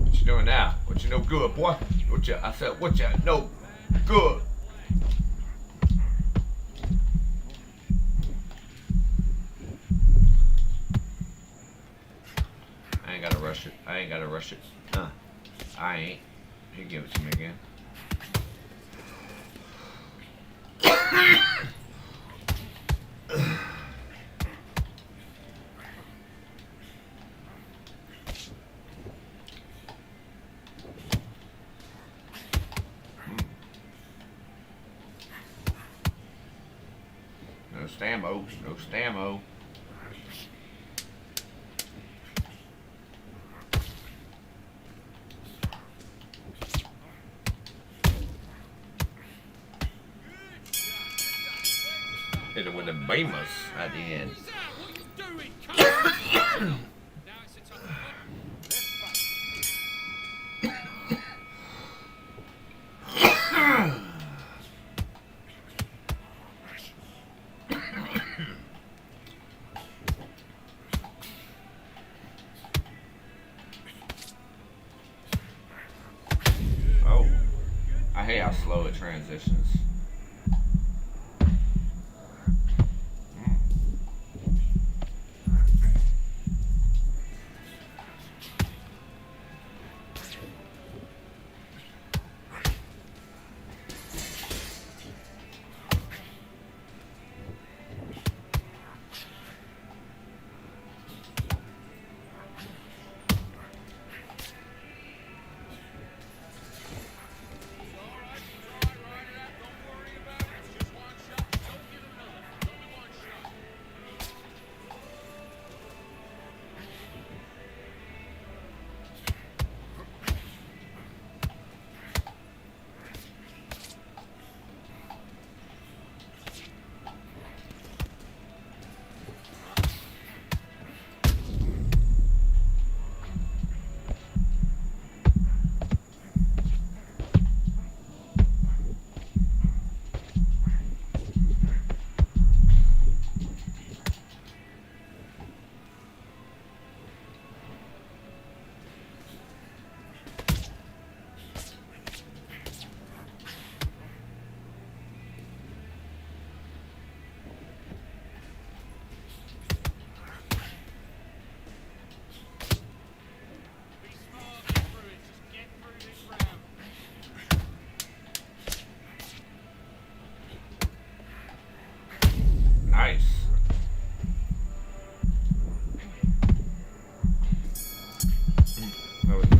What you doing now? What you no good, boy? I said, what you no good? I ain't gotta rush it. I ain't gotta rush it. I ain't. He give it to me again. No stammo. No stammo. Hit it with the beamers at the end. Oh, I hate how slow it transitions.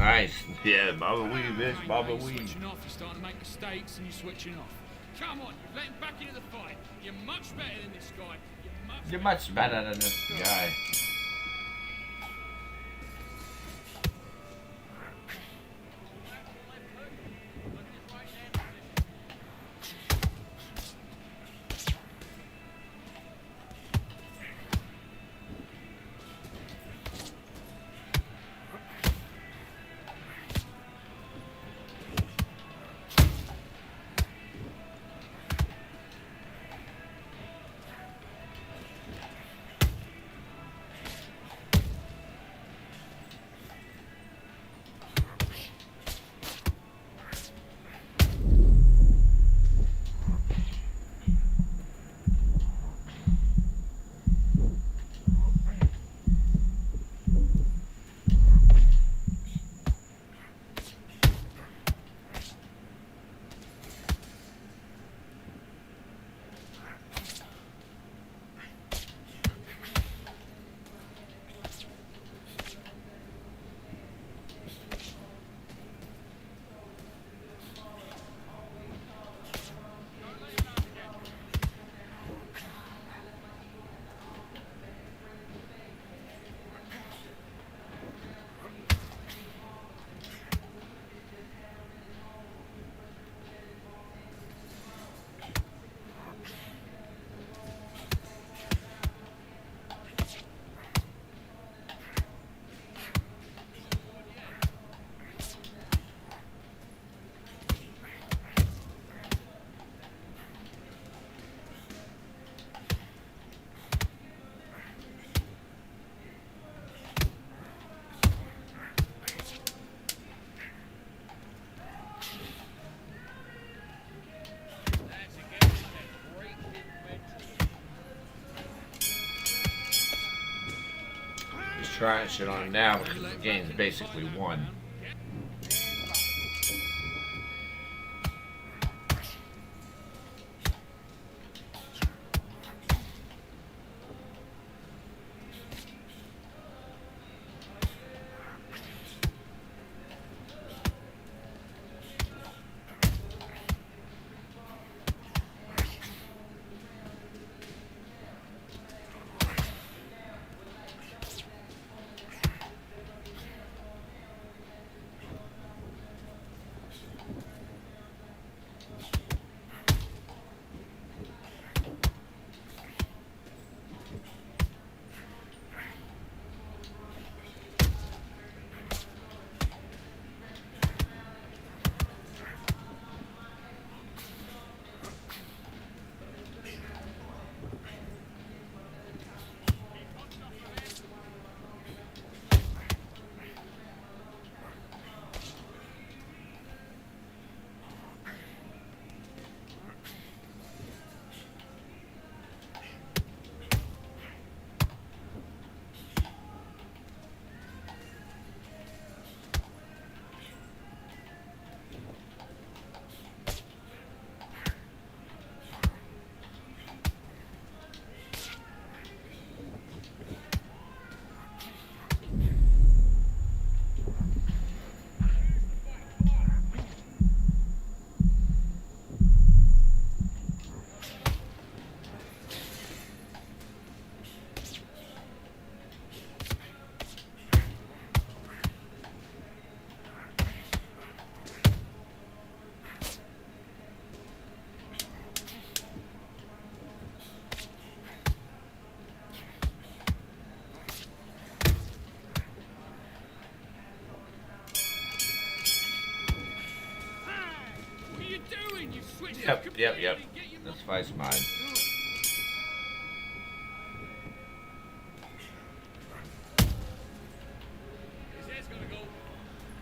Nice. Yeah, Baba Weed, bitch. Baba You're Weed. switching off. You're starting to make mistakes and you're switching off. Come on, you've let him back into the fight. You're much better than this guy. You're much better than this guy. Trying shit on him now because the game's basically won. Yep. This fight's mine.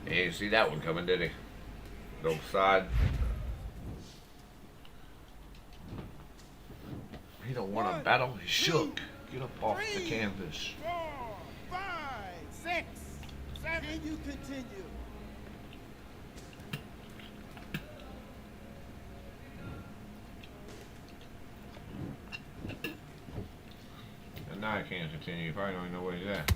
He didn't see that one coming, did he? No side. He don't want to battle. He shook. Get up off the canvas. 4, 5, 6, 7. Can you continue? And now I can't continue. You probably don't even know where he's at.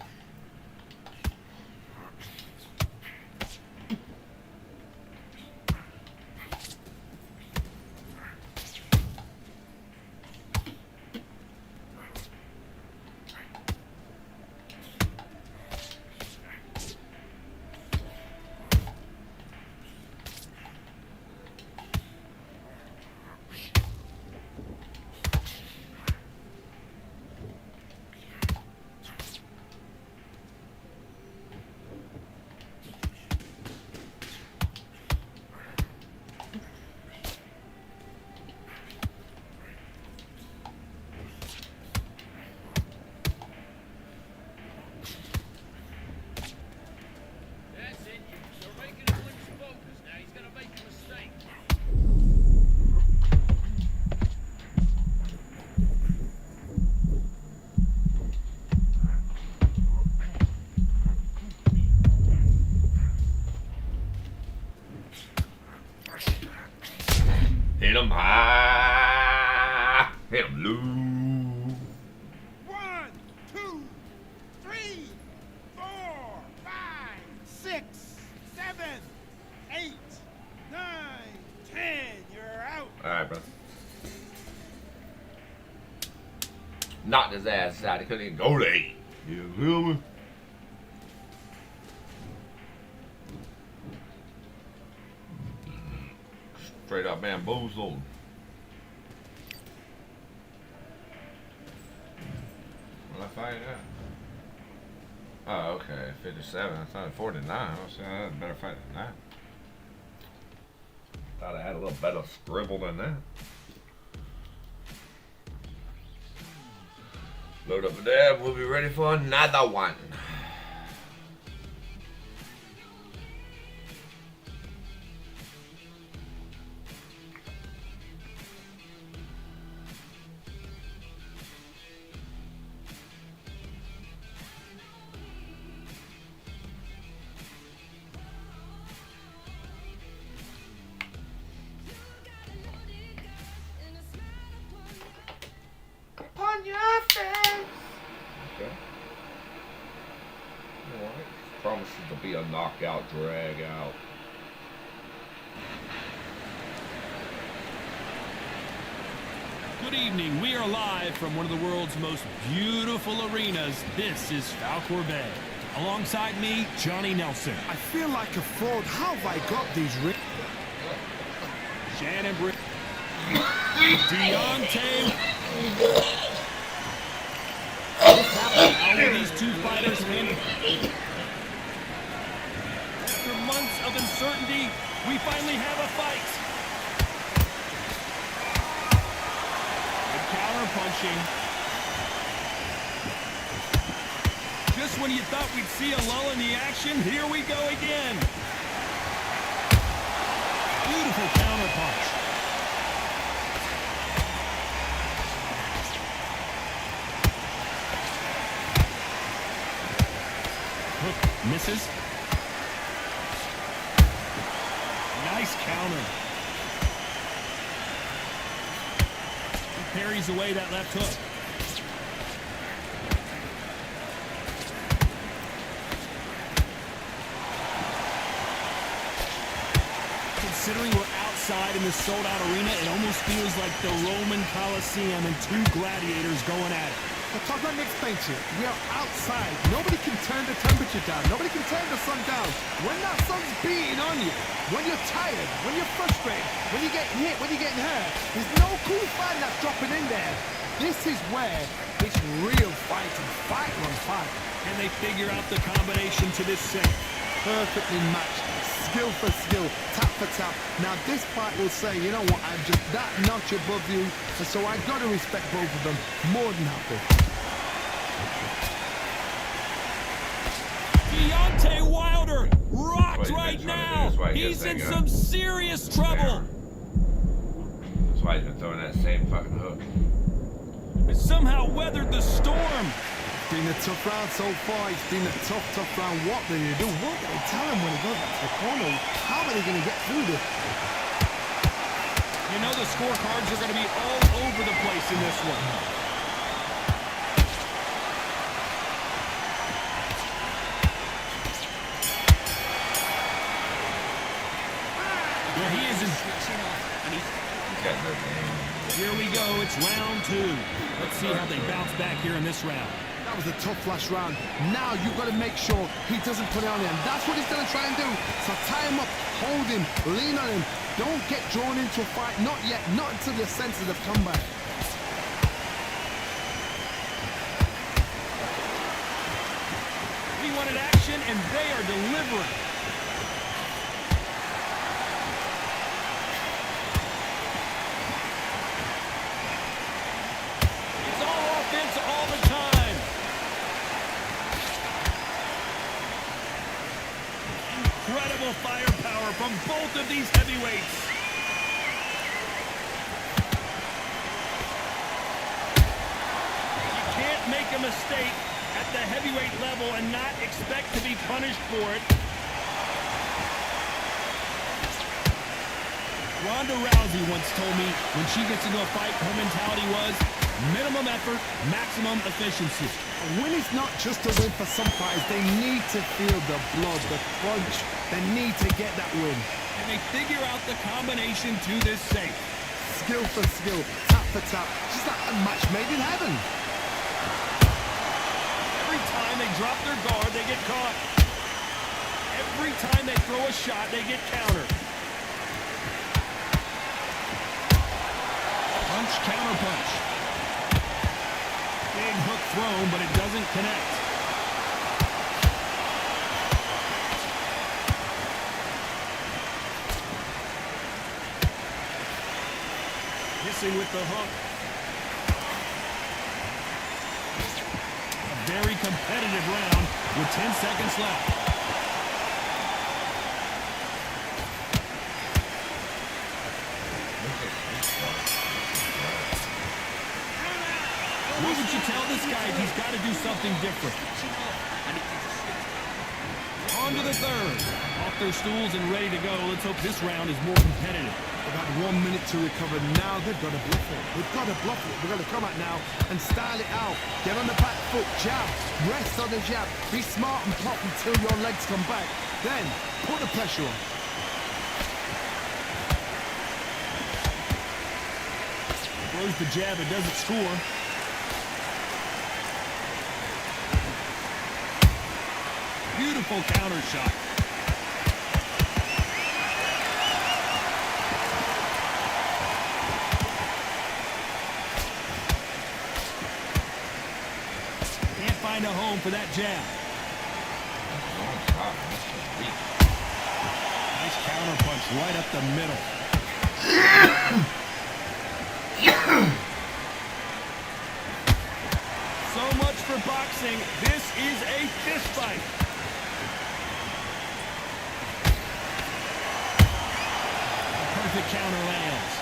knocked his ass out. He couldn't even go to 8. You feel me? Straight up bamboozled. What I fight at? Oh, okay. 57. I thought 49. I was saying I had a better fight than that. Thought I had a little better scribble than that. Load up a dab. We'll be ready for another one. Upon your face. Okay. Alright. Promises to be a knockout, drag out. Good evening. We are live from one of the world's most beautiful arenas. This is Falkor Bay. Alongside me, Johnny Nelson. I feel like a fraud. How have I got these rings? Shannon Britt. Deontay. How will these two fighters handle? After months of uncertainty, we finally have a fight. Good counter punching. Just when you thought we'd see a lull in the action, here we go again. Beautiful counter punch. Misses. Nice counter. He parries away that left hook. Considering we're outside in the sold-out arena, it almost feels like the Roman Colosseum and two gladiators going at it. But Todd, let me explain to you. We are outside. Nobody can turn the temperature down. Nobody can turn the sun down. When that sun's beating on you, when you're tired, when you're frustrated, when you're getting hit, when you're getting hurt, there's no cool fight that's dropping in there. This is where it's real fighting. Fight on fight. And they figure out the combination to this set. Perfectly matched. Skill for skill, tap for tap. Now this fight will say, you know what, I'm just that notch above you, and so I got to respect both of them more than happy. Deontay Wilder rocked right now. He's in some serious trouble. That's why he's been throwing that same fucking hook. It somehow weathered the storm. It's been a tough round so far. It's been a tough round. What do you do? What do they tell him when he goes back to the corner? How are they going to get through this? You know the scorecards are going to be all over the place in this one. Well, he isn't. Here we go. It's round 2. Let's see how they bounce back here in this round. That was a tough last round. Now you've got to make sure he doesn't put it on him. That's what he's going to try and do. So tie him up, hold him, lean on him. Don't get drawn into a fight. Not yet. Not until your senses have come back. We wanted action, and they are delivering. It's all offense all the time. Incredible firepower from both of these heavyweights. You can't make a mistake at the heavyweight level and not expect to be punished for it. Ronda Rousey once told me when she gets into a fight, her mentality was minimum effort, maximum efficiency. A win is not just a win for some fighters. They need to feel the blood, the crunch. They need to get that win. And they figure out the combination to this safe. Skill for skill, tap for tap. Just like a match made in heaven. drop their guard, they get caught. Every time they throw a shot, they get countered. Punch, counter punch. Big hook thrown, but it doesn't connect. Missing with the hook. A very competitive round with 10 seconds left. What would you tell this guy if he's got to do something different? On to the third. Off their stools and ready to go. Let's hope this round is more competitive. They've had 1 minute to recover. Now they've got to bluff it. They've got to bluff it. They've got to come out now and style it out. Get on the back foot, jab, rest on the jab. Be smart and pop until your legs come back. Then put the pressure on. Throws the jab, it doesn't score. Beautiful counter shot. Can't find a home for that jab. Nice counter punch right up the middle. So much for boxing. This is a fist fight. Perfect counter lands.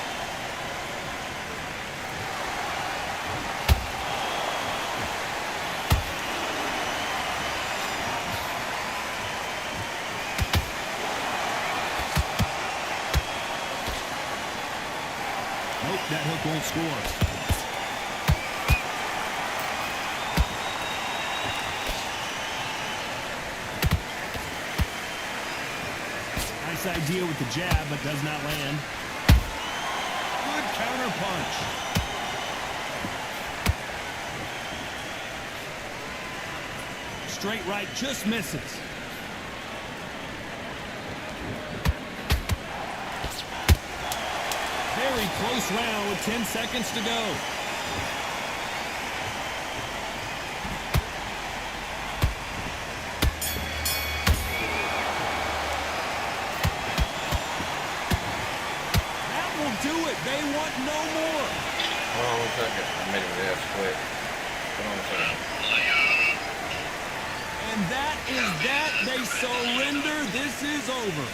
Nope, that hook won't score. Nice idea with the jab, but does not land. Good counter punch. Straight right just misses. Very close round with 10 seconds to go. Do it. They want no more. Hold on 1 second. I made it ass quick. Hold on 1 second. And that is that. They surrender. This is over.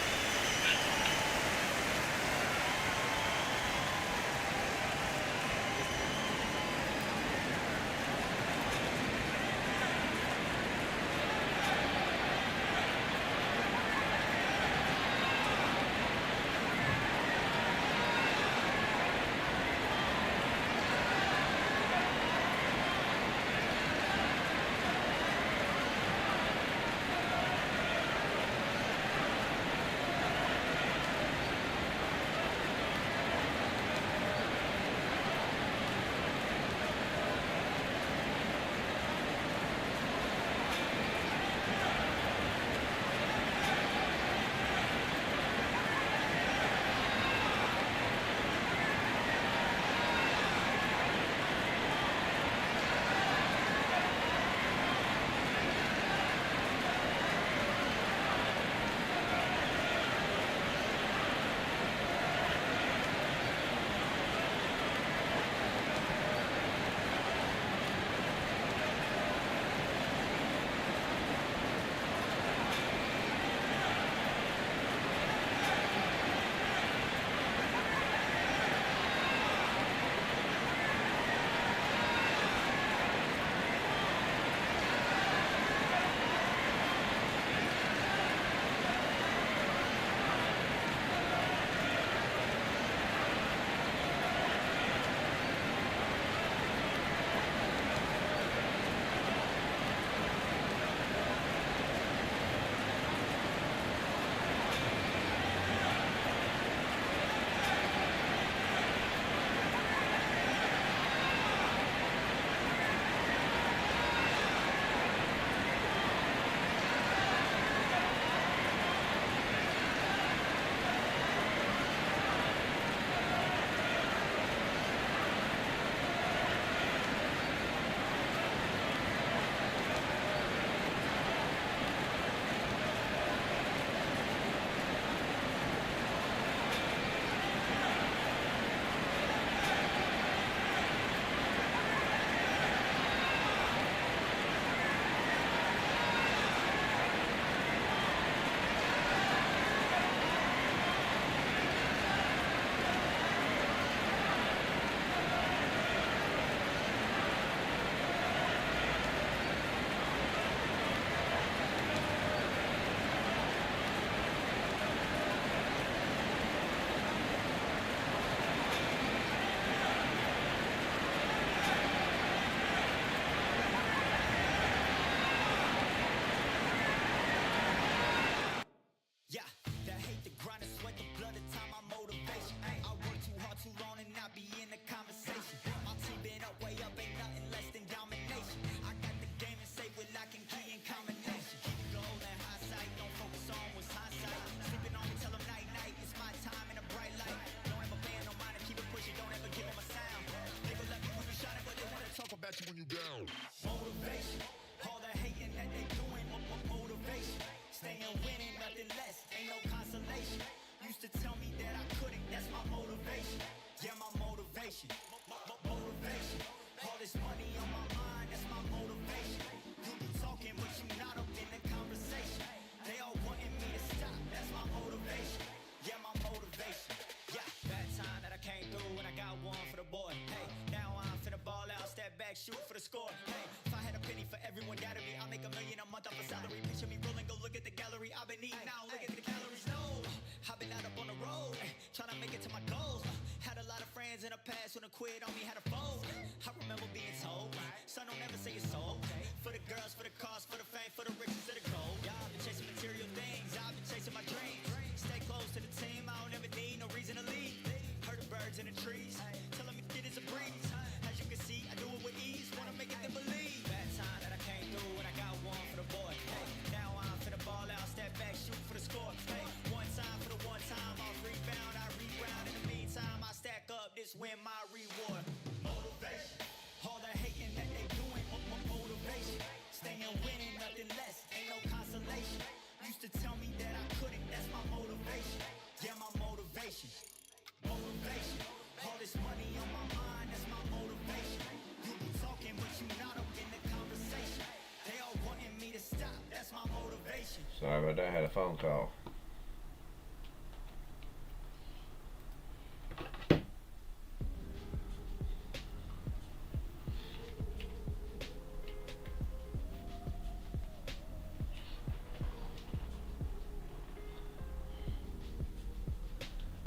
last one to quit on me had a fold. I remember being told, son, don't ever say it's sold. For the girls, for the cars, for the fame, for the riches, for the gold. Yeah, I've been chasing material things, I've been chasing my dreams. Stay close to the team, I don't ever need no reason to leave. Heard the birds in the trees, telling me shit is a breeze. As you can see, I do it with ease, wanna make it them believe. Bad time that I came through when I got one for the boy. Hey, now I'm finna ball out, step back, shoot for the score. Hey, one time for the one time, I'll rebound, I reground. In the meantime, I stack up, this win my reward. Motivation, all the hating that they doing, motivation. Staying winning, nothing less, ain't no consolation. Used to tell me that I couldn't, that's my motivation. Yeah, my motivation. Motivation, all this money on my mind, that's my motivation. You be talking, but you not up in the conversation. They all wanting me to stop, that's my motivation. Sorry about that, I had a phone call.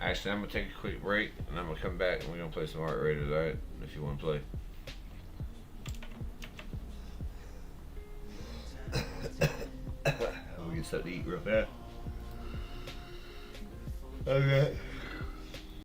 Actually, I'm gonna take a quick break and I'm gonna come back and we're gonna play some Heart Raiders, alright? If you wanna play. We'll get something to eat real fast. Okay.